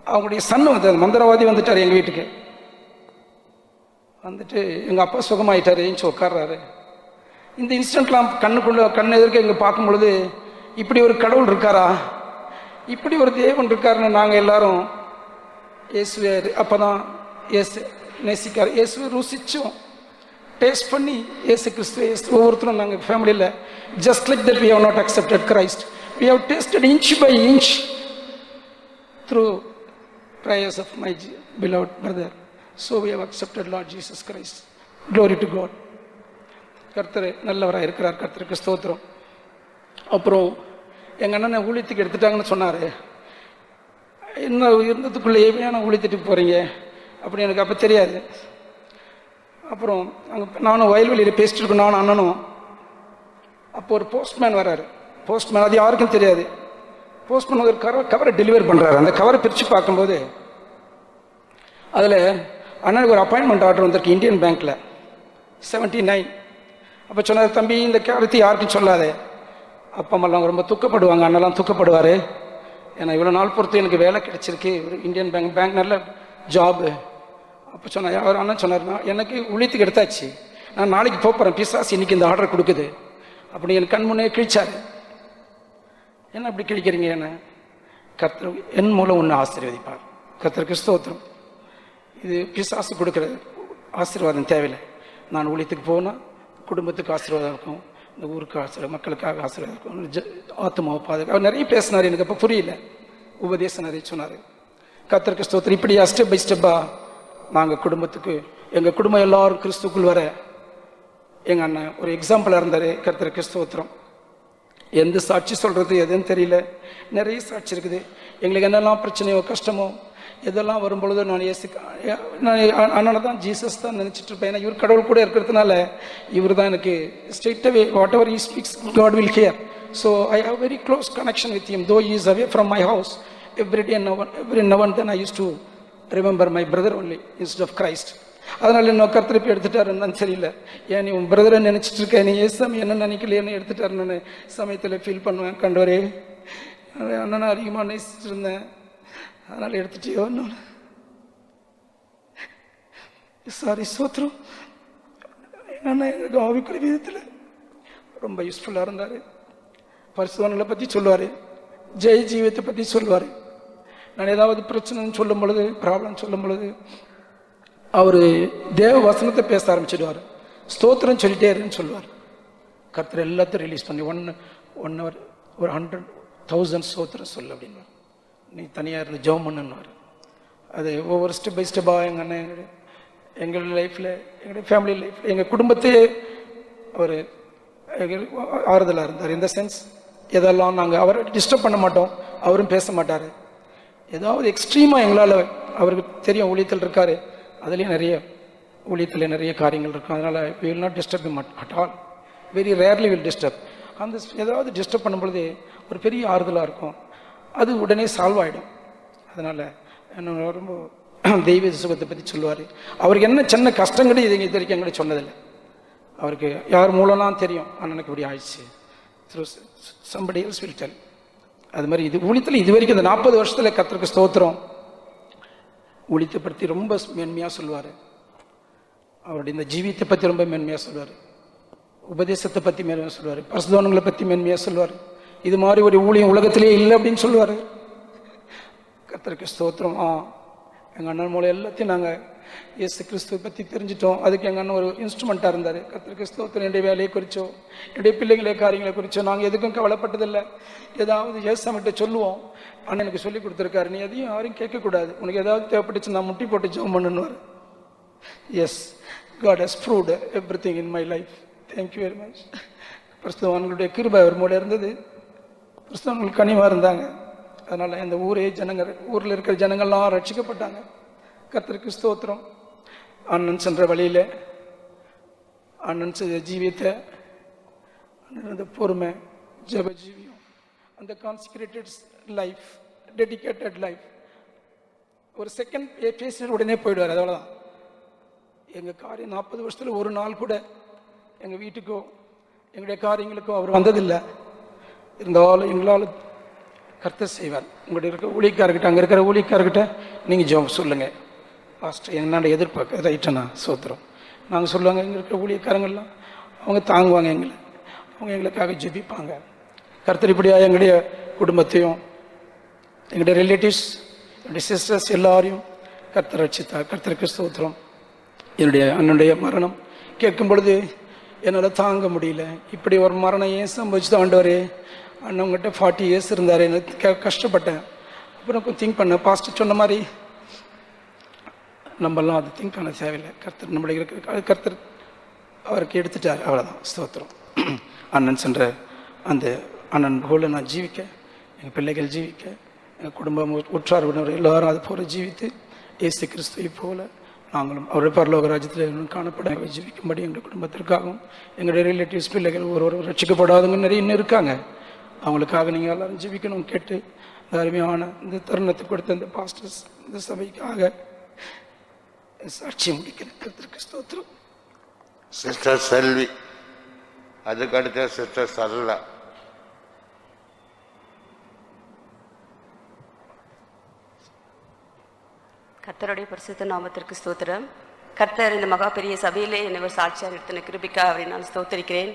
அவங்களுடைய சன்னு வந்தார், மந்திரவாதி வந்துட்டார் எங்கள் வீட்டுக்கு. வந்துட்டு எங்கள் அப்பா சுகமாயிட்டார், ஏஞ்சி உட்கார்றாரு. இந்த இன்சிடென்ட்லாம் கண் எதிர்க்க எங்கே பார்க்கும் பொழுது, இப்படி ஒரு கடவுள் இருக்காரா, இப்படி ஒரு தேவன் இருக்காருன்னு நாங்கள் எல்லாரும் இயேசுவே அப்போ தான் இயேசு நேசிக்கார், இயேசுவை ருசிச்சோம், டேஸ்ட் பண்ணி இயேசு கிறிஸ்துவ ஒவ்வொருத்தரும் நாங்கள் ஃபேமிலியில் just like that we have not accepted Christ. We have tasted inch by inch through prayers of my beloved brother. So we have accepted Lord Jesus Christ. Glory to God. கர்த்தர் நல்லவராக இருக்கிறார். கர்த்தருக்கு ஸ்தோத்திரம். அப்புறம் எங்கள் அண்ணனை ஊழியத்துக்கு எடுத்துட்டாங்கன்னு சொன்னார். என்ன இருந்ததுக்குள்ளேயே நான் ஊழியத்துக்கு போகிறீங்க அப்படி எனக்கு அப்போ தெரியாது. அப்புறம் அங்கே நானும் வயல்வெளியில் பேசிட்டு இருக்கோம், நானும் அண்ணனும். அப்போ ஒரு போஸ்ட்மேன் வர்றாரு. போஸ்ட்மேன் அது யாருக்கும் தெரியாது. போஸ்ட்மேன் ஒரு கவரை டெலிவர் பண்ணுறாரு. அந்த கவரை பிரித்து பார்க்கும்போது அதில் அண்ணனுக்கு ஒரு அப்பாயின்மெண்ட் ஆர்டர் வந்திருக்கு இந்தியன் பேங்க்கில் 79. அப்போ சொன்னார், தம்பி இந்த கருத்து யாருக்கும் சொல்லாதே. அப்பா அம்மாலாம் ரொம்ப துக்கப்படுவாங்க, அண்ணெல்லாம் துக்கப்படுவார். ஏன்னா இவ்வளோ நாள் பொறுத்து எனக்கு வேலை கிடைச்சிருக்கு, ஒரு இந்தியன் பேங்க் நல்ல ஜாபு. அப்போ சொன்னார், அவர் அண்ணன் சொன்னார்னா எனக்கு ஊழியத்துக்கு எடுத்தாச்சு, நான் நாளைக்கு போகிறேன், பிசாசு இன்னைக்கு இந்த ஆர்டர் கொடுக்குது அப்படி எனக்கு கண் முன்னே கிழிச்சாரு. என்ன அப்படி கிழிக்கிறீங்க? என்ன கர்த்தர் என் மூலம் ஒன்று ஆசீர்வதிப்பார். கர்த்தருக்கு ஸ்தோத்திரம். இது பிசாசு கொடுக்குற ஆசீர்வாதம் தேவையில்லை. நான் ஊழியத்துக்கு போனால் குடும்பத்துக்கு ஆசீர்வாதம் இருக்கும், இந்த ஊருக்கு ஆசீர்வாதம், மக்களுக்காக ஆசீர்வாதம் இருக்கும், ஆத்மாவை பாதுகாப்பு. அவர் நிறைய பேசினார், எனக்கு அப்போ புரியல. உபதேசம் நிறைய சொன்னார். கர்த்தருக்கு ஸ்தோத்திரம். இப்படியா ஸ்டெப் பை ஸ்டெப்பாக நாங்கள் குடும்பத்துக்கு, எங்கள் குடும்பம் எல்லாரும் கிறிஸ்துக்குள் வர எங்கள் அண்ணன் ஒரு எக்ஸாம்பிளாக இருந்தார். கர்த்தருக்கு ஸ்தோத்திரம். எந்த சாட்சி சொல்கிறது எதுன்னு தெரியல, நிறைய சாட்சி இருக்குது. எங்களுக்கு என்னெல்லாம் பிரச்சனையோ கஷ்டமோ எதெல்லாம் வரும்பொழுது நான் அண்ணனை தான் ஜீசஸ் தான் நினச்சிட்டு இருப்பேன். ஏன்னா இவர் கடவுள் கூட இருக்கிறதுனால இவர் தான் எனக்கு ஸ்ட்ரெயிட்டாகவே whatever he speaks God will hear. So I have very close connection with him. Though he is away from my house every now and then I used to remember my brother only instead of Christ. அதனால என்ன கர்த்தர் எடுத்துட்டாருன்னு தெரியல. ஏன் நீ உன் பிரதரை நினைச்சிட்டு இருக்க, நீ ஏசாமி என்ன நினைக்கலையேன்னு எடுத்துட்டாருன்னு சமயத்தில் ஃபீல் பண்ணுவேன். கண்டவரே அண்ணனை அதிகமாக நேசிச்சுட்டு இருந்தேன், அதனால எடுத்துட்டியோ. சாரி சோத்ரம். அண்ணன் எனக்கு ஆவிக்குரிய விதத்தில் ரொம்ப யூஸ்ஃபுல்லாக இருந்தார். பரிசுத்தவான்களை பற்றி சொல்லுவார், ஜெய ஜீவியத்தை பற்றி சொல்லுவார். நான் ஏதாவது பிரச்சனைன்னு சொல்லும் பொழுது, ப்ராப்ளம் சொல்லும் பொழுது அவர் தேவ வசனத்தை பேச ஆரம்பிச்சிடுவார். ஸ்தோத்திரம் சொல்லிட்டே இருன்னு சொல்லுவார். கர்த்தர் எல்லாத்தையும் ரிலீஸ் பண்ணி ஒன் ஹவர் ஒரு 100,000 ஸ்தோத்திரம் சொல்லு அப்படின்வார். நீ தனியாக இருந்து ஜெபம் பண்ணுன்னுவார். அது ஒவ்வொரு ஸ்டெப் பை ஸ்டெப்பாக எங்கள் அண்ணன் எங்கள் லைஃப்பில், எங்களுடைய ஃபேமிலி லைஃப்பில், எங்கள் குடும்பத்தையே அவர் ஆறுதலாக இருந்தார். இந்த சென்ஸ் எதெல்லாம் நாங்கள் அவரை டிஸ்டர்ப் பண்ண மாட்டோம், அவரும் பேச மாட்டார். ஏதாவது எக்ஸ்ட்ரீமாக எங்களால், அவருக்கு தெரியும் ஊழியத்தில் இருக்கார், அதுலேயும் நிறைய ஊழியத்தில் நிறைய காரியங்கள் இருக்கும். அதனால் we will not disturb him at all. very rarely will disturb. அந்த ஏதாவது டிஸ்டர்ப் பண்ணும்பொழுது ஒரு பெரிய ஆறுதலாக இருக்கும், அது உடனே சால்வ் ஆகிடும். அதனால் என்ன ரொம்ப தெய்வ சுகத்தை பற்றி சொல்லுவார். அவருக்கு என்ன சின்ன கஷ்டங்களும் இது வரைக்கும் எங்களுக்கு சொன்னதில்லை. அவருக்கு யார் மூலம்லாம் தெரியும் அண்ணனுக்கு இப்படி ஆயிடுச்சு, through somebody else will tell. அது மாதிரி இது ஊழியத்தில் இது வரைக்கும் இந்த 40 வருஷத்தில் கர்த்தருக்கு ஸ்தோத்திரம் ஊழியத்தை பற்றி ரொம்ப மேன்மையாக சொல்லுவார். அவருடைய இந்த ஜீவியத்தை பற்றி ரொம்ப மேன்மையாக சொல்லுவார். உபதேசத்தை பற்றி மேன்மையாக சொல்லுவார். பரிசுத்தவான்களை பற்றி மேன்மையாக சொல்லுவார். இது மாதிரி ஒரு ஊழியம் உலகத்திலே இல்லை அப்படின்னு சொல்லுவார். கர்த்தருக்கு ஸ்தோத்திரம். எங்கள் அண்ணன் மூலம் எல்லாத்தையும் நாங்கள் இயேசு கிறிஸ்துவை பற்றி தெரிஞ்சிட்டோம். அதுக்கு எங்கள் அண்ணன் ஒரு இன்ஸ்ட்ருமெண்ட்டாக இருந்தார். கர்த்தருக்கு ஸ்தோத்திரம். என்னுடைய வேலையை குறித்தோ என்னுடைய பிள்ளைகளை காரியங்களை குறித்தோ நாங்கள் எதுக்கும் கவலைப்பட்டதில்லை. ஏதாவது ஏசாமிட்ட சொல்லுவோம், அண்ணன் எனக்கு சொல்லி கொடுத்துருக்காரு, நீ எதையும் யாரையும் கேட்கக்கூடாது, உனக்கு ஏதாவது தேவைப்பட்டுச்சு நான் முட்டி போட்டு ஜெபம் பண்ணுவார். Yes, God has proved everything in my life. Thank you very much. கிறிஸ்தவர்களுடைய கிருபை அவர் மூலம் இருந்தது. கிறிஸ்தவர்கள் கனிவாக இருந்தாங்க. அதனால் இந்த ஊரில் இருக்கிற ஜனங்கள்லாம் ரட்சிக்கப்பட்டாங்க. கர்த்தருக்கு ஸ்தோத்திரம். அண்ணன் சென்ற வழியில் அண்ணன் ஜீவியத்தை, அந்த பொறுமை, ஜெப ஜீவியம், அந்த கான்சிக்ரேட்டட் லைஃப், டெடிகேட்டட் லைஃப், ஒரு செகண்ட் பேசிட்டு உடனே போயிடுவார். அவ்வளோதான். எங்கள் காரியம் 40 வருஷத்தில் ஒரு நாள் கூட எங்கள் வீட்டுக்கோ எங்களுடைய காரியங்களுக்கோ அவர் வந்ததில்லை. இருந்தாலும் எங்களால் கர்த்தர் செய்வார். உங்களுடைய இருக்கிற ஊழியக்காரர்கிட்ட, அங்கே இருக்கிற ஊழியக்காரர்கிட்ட நீங்கள் ஜெபம் சொல்லுங்கள், பாஸ்டர் என்னோட எதிர்பார்க்க ரைட்டனா சோத்திரம். நாங்கள் சொல்லுவாங்க, எங்கே இருக்கிற ஊழியக்காரங்கள்லாம் அவங்க தாங்குவாங்க எங்களை, அவங்க எங்களுக்காக ஜெபிப்பாங்க. கர்த்தர் இப்படியா எங்களுடைய குடும்பத்தையும் எங்களுடைய ரிலேட்டிவ்ஸ், என்னுடைய சிஸ்டர்ஸ் எல்லாரையும் கர்த்தர் ரட்சித்தார். கர்த்தருக்கு ஸ்தோத்திரம். என்னுடைய அண்ணனுடைய மரணம் கேட்கும் பொழுது என்னால் தாங்க முடியல. இப்படி ஒரு மரணம் ஏன் சம்பவிச்சு ஆண்டவரே, அண்ணவங்கிட்ட 40 years இருந்தார், எனக்கு கஷ்டப்பட்டேன். அப்புறம் திங்க் பண்ணேன், பாஸ்டர் சொன்ன மாதிரி நம்மளாம் அது திங்க் பண்ண தேவையில்லை. கர்த்தர் நம்மளுடைய இருக்கிற கர்த்தர் அவருக்கு எடுத்துட்டார். அவ்வளோதான். ஸ்தோத்திரம். அண்ணன் சென்ற அந்த அண்ணன் போல நான் ஜீவிக்க, எங்கள் பிள்ளைகள் ஜீவிக்க, குடும்பம் உற்றார் உறவினர் எல்லாரும் அது போல ஜீவித்து இயேசு கிறிஸ்துவை போல நாங்களும் அவருடைய பரலோக ராஜ்யத்தில் காணப்பட ஜீவிக்கும்படி எங்கள் குடும்பத்திற்காகவும் எங்களுடைய ரிலேட்டிவ்ஸ் பிள்ளைகள் ஒரு ரட்சிக்கப்படாதவங்க நிறைய இன்னும் இருக்காங்க. அவங்களுக்காக நீங்கள் எல்லாரும் ஜீவிக்கணும் கேட்டு இந்த அருமையான இந்த தருணத்தை கொடுத்த இந்த பாஸ்டர்ஸ் இந்த சபைக்காக சாட்சி முடிக்கிறதுக்கு ஸ்தோத்திரம். சிஸ்டர் செல்வி, அதுக்கடுத்த சிஸ்டர் சரளா. கர்த்தருடைய பரிசுத்த நாமத்திற்கு ஸ்தோத்திரம். கர்த்தர் இந்த மகா பெரிய சபையிலே என்னை ஒரு சாட்சியாக நிறுத்தின கிருபிக்கா அவரை நான் ஸ்தோத்திரிக்கிறேன்.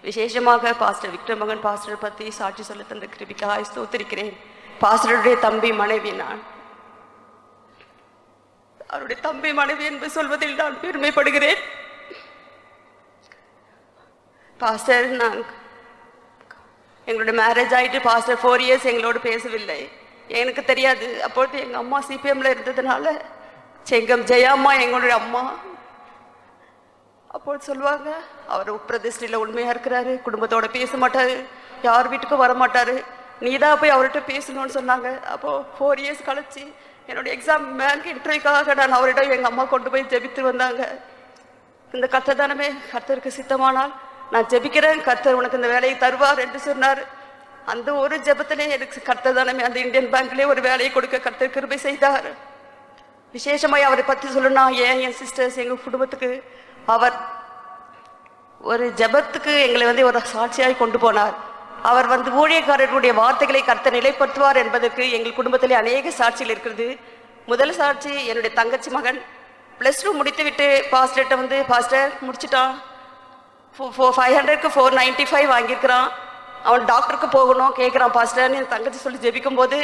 விசேஷமாக பாஸ்டர் விக்டர் மகன் பாஸ்டர் பற்றி சாட்சி சொல்ல தந்த கிருபிக்காக ஸ்தோத்திரிக்கிறேன். பாஸ்டருடைய தம்பி மனைவி நான். அவருடைய தம்பி மனைவி என்று சொல்வதில் நான் பெருமைப்படுகிறேன். பாஸ்டர் எங்களுடைய மேரேஜ் ஆகிட்டு பாஸ்டர் 4 years எங்களோடு பேசவில்லை. எனக்கு தெரியாது. அப்பொழுது எங்கள் அம்மா சிபிஎம்ல இருந்ததுனால செங்கம் ஜெயாம்மா எங்களுடைய அம்மா அப்போது சொல்லுவாங்க, அவர் பிரதிஷ்டையில் உண்மையாக இருக்கிறாரு, குடும்பத்தோட பேச மாட்டார், யார் வீட்டுக்கும் வர மாட்டார், நீ தான் போய் அவர்கிட்ட பேசணும்னு சொன்னாங்க. அப்போது 4 years கழிச்சு என்னுடைய எக்ஸாம் பேங்க் இன்டர்வியூக்காக நான் அவரிடம் எங்கள் அம்மா கொண்டு போய் ஜெபித்து வந்தாங்க. இந்த கர்த்தர் தானமே, கர்த்தருக்கு சித்தமானால் நான் ஜெபிக்கிறேன், கர்த்தர் உனக்கு இந்த வேலையை தருவார் என்று சொன்னார். அந்த ஒரு ஜெபத்திலே எனக்கு கர்த்தர் தானமே அந்த இந்தியன் பேங்க்லேயே ஒரு வேலையை கொடுக்க கர்த்தர் கிருபை செய்தார். விசேஷமாய் அவரை பற்றி சொல்லணும்னா, என் சிஸ்டர்ஸ் எங்கள் குடும்பத்துக்கு அவர் ஒரு ஜெபத்துக்கு எங்களை ஒரு சாட்சியாய் கொண்டு போனார். அவர் ஊழியக்காரர்களுடைய வார்த்தைகளை கர்த்தர் நிலைப்படுத்துவார் என்பதற்கு எங்கள் குடும்பத்திலே அநேக சாட்சிகள் இருக்கிறது. முதல் சாட்சி, என்னுடைய தங்கச்சி மகன் +2 முடித்து விட்டு பாஸ்டர்கிட்ட பாஸ்டர் முடிச்சுட்டான், 500க்கு 495 வாங்கியிருக்கிறான், அவன் டாக்டருக்கு போகணும் கேட்குறான் பாஸ்டர்னு என் தங்கச்சி சொல்லி ஜெபிக்கும் போது,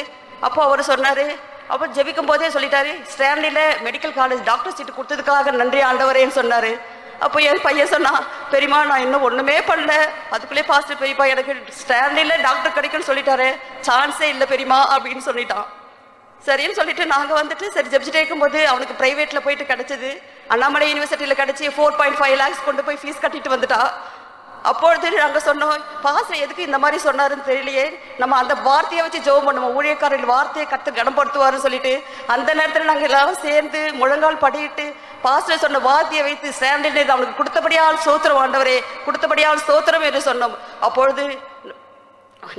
அப்போ அவர் சொன்னார், அப்போ ஜெபிக்கும் போதே சொல்லிட்டாரு, ஸ்டான்லியில் மெடிக்கல் காலேஜ் டாக்டர் சீட்டு கொடுத்ததுக்காக நன்றி ஆண்டவரேன்னு சொன்னார். அப்போ என் பையன் சொன்னான், பெரியமா நான் இன்னும் ஒன்றுமே பண்ணல, அதுக்குள்ளே பாஸ்டர் பெரியப்பா எனக்கு ஸ்டான்லியில் டாக்டர் கிடைக்குன்னு சொல்லிட்டாரு, சான்ஸே இல்லை பெரியமா அப்படின்னு சொல்லிட்டான். சரின்னு சொல்லிட்டு நாங்கள் சரி ஜெபிச்சுட்டே இருக்கும்போது அவனுக்கு ப்ரைவேட்டில் போயிட்டு கிடச்சிது. அண்ணாமலை யூனிவர்சிட்டியில் கிடச்சி 4.5 lakhs கொண்டு போய் ஃபீஸ் கட்டிட்டு வந்துட்டா. அப்பொழுது நாங்கள் சொன்னோம், பாஸ்டர் எதுக்கு இந்த மாதிரி சொன்னாருன்னு தெரியலையே, நம்ம அந்த வார்த்தையை வச்சு ஜெபம் பண்ணுவோம், ஊழியக்காரர்கள் வார்த்தையை கற்று கனப்படுத்துவாருன்னு சொல்லிட்டு அந்த நேரத்தில் நாங்கள் எல்லாரும் சேர்ந்து முழங்கால் படிட்டு பாஸ்டர் சொன்ன வார்த்தையை வைத்து ஸ்டாண்டில் அவனுக்கு கொடுத்தபடியால் ஸ்தோத்திரம் ஆண்டவரே, கொடுத்தபடியால் ஸ்தோத்திரம் என்று சொன்னோம். அப்பொழுது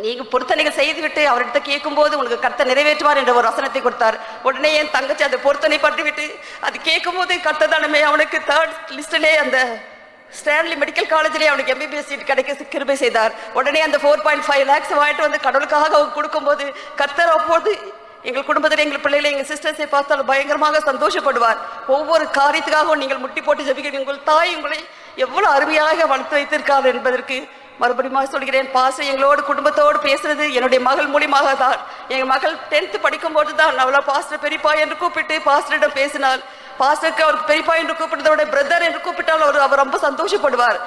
நீங்கள் பொருத்தனைகள் செய்துவிட்டு அவர்கிட்ட கேட்கும்போது உனக்கு கர்த்தர் நிறைவேற்றுவார் என்ற ஒரு வசனத்தை கொடுத்தார். உடனே என் தங்கச்சி அதை பொருத்தனை பண்ணிவிட்டு அது கேட்கும்போது கர்த்தர் தானமே அவனுக்கு 3rd லிஸ்டிலே அந்த ஸ்டான்லி மெடிக்கல் காலேஜிலே அவனுக்கு MBBS சீட் கிடைக்க கிருபை செய்தார். உடனே அந்த 4.5 lakhs வாங்கிட்டு கடவுளுக்காக அவங்க கொடுக்கும்போது கர்த்தர் அப்போது எங்கள் குடும்பத்தில் எங்கள் பிள்ளைகளை எங்கள் சிஸ்டர்ஸை பார்த்தால் பயங்கரமாக சந்தோஷப்படுவார். ஒவ்வொரு காரியத்துக்காகவும் நீங்கள் முட்டி போட்டு ஜெபிக்கிறீங்க, உங்கள் தாய் உங்களை எவ்வளவு அருமையாக வளர்த்து வைத்திருக்கார் என்பதற்கு மறுபடியும் சொல்கிறேன். பாஸ்டர் எங்களோடு குடும்பத்தோடு பேசுறது என்னுடைய மகள் மூலியமாக தான். எங்கள் மகள் 10th படிக்கும்போது தான் அவளை பாஸ்டர் பெரியப்பா என்று கூப்பிட்டு பாஸ்டரிடம் பேசினாள். பாஸ்டருக்கு அவருக்கு பெரியப்பா என்று கூப்பிட்டதோட பிரதர் என்று கூப்பிட்டால் அவர் ரொம்ப சந்தோஷப்படுவார்.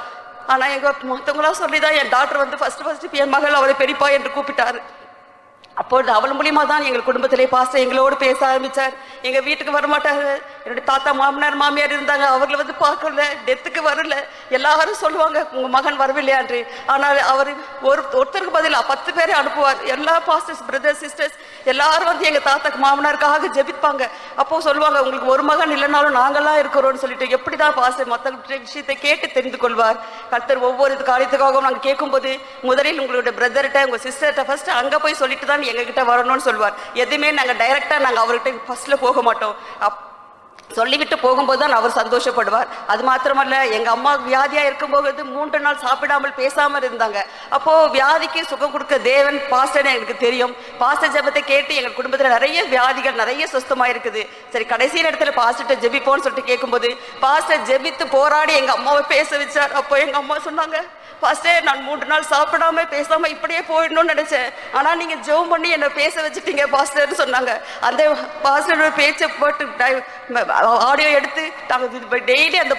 ஆனால் எங்கள் மற்றவங்களாம் சொல்லிதான் என் டாக்டர் ஃபர்ஸ்ட் என் மகள் அவரை பெரியப்பா என்று கூப்பிட்டார். அப்பொழுது அவள் மூலியமாக தான் எங்கள் குடும்பத்திலே பாஸ்டர் எங்களோடு பேச ஆரம்பித்தார். எங்கள் வீட்டுக்கு வரமாட்டாங்க, என்னுடைய தாத்தா மாமனார் மாமியார் இருந்தாங்க, அவர்களை பார்க்கல, டெத்துக்கு வரல, எல்லாரும் சொல்லுவாங்க உங்கள் மகன் வரவில்லையான்று. ஆனால் அவர் ஒருத்தருக்கு பதிலாக 10 பேரை அனுப்புவார். எல்லா பாஸ்டர்ஸ் பிரதர்ஸ் சிஸ்டர்ஸ் எல்லாரும் எங்கள் தாத்தாக்கு மாமனாருக்காக ஜெபிப்பாங்க. அப்போது சொல்லுவாங்க, உங்களுக்கு ஒரு மகன் இல்லைனாலும் நாங்கள்லாம் இருக்கிறோம்னு சொல்லிட்டு எப்படி தான் பாஸ்டர் மற்ற விஷயத்தை கேட்டு தெரிந்து கொள்வார். கர்த்தர் ஒவ்வொரு காரியத்துக்காகவும் நாங்கள் கேட்கும்போது முதலில் உங்களுடைய பிரதர்கிட்ட உங்கள் சிஸ்டர்கிட்ட ஃபர்ஸ்ட் அங்கே போய் சொல்லிட்டு தான் எங்ககிட்ட வரணும்னு சொல்வார். எதுவுமே நாங்கள் டைரக்டா அவர்கிட்ட ஃபர்ஸ்ட்ல போக மாட்டோம், சொல்லிவிட்டு போகும்போது தான் அவர் சந்தோஷப்படுவார். அது மாத்திரமல்ல, எங்க அம்மா வியாதியா இருக்கும்போது 3 நாள் சாப்பிடாமல் பேசாமல் இருந்தாங்க. அப்போ வியாதிக்கு சுகம் கொடுக்க தேவன் பாஸ்டர் எனக்கு தெரியும். பாஸ்டர் ஜெபத்தை கேட்டு எங்க குடும்பத்துல நிறைய வியாதிகள் நிறைய சுத்தமா இருக்குது. சரி கடைசி நேரத்துல பாஸ்டர் ஜெபிப்போன்னு சொல்லிட்டு கேட்கும்போது பாஸ்டர் ஜெபித்து போராடி எங்க அம்மாவை பேச வச்சார். அப்போ எங்க அம்மா சொன்னாங்க, பாஸ்டர் நான் 3 நாள் சாப்பிடாம பேசாம இப்படியே போயிடணும்னு நினைச்சேன், ஆனா நீங்க ஜெபம் பண்ணி என்ன பேச வச்சுட்டீங்க பாஸ்டர்னு சொன்னாங்க. அந்த பாஸ்டரோட பேச்சை போட்டு ஆடியோ எடுத்து நாங்கள் டெய்லி அந்த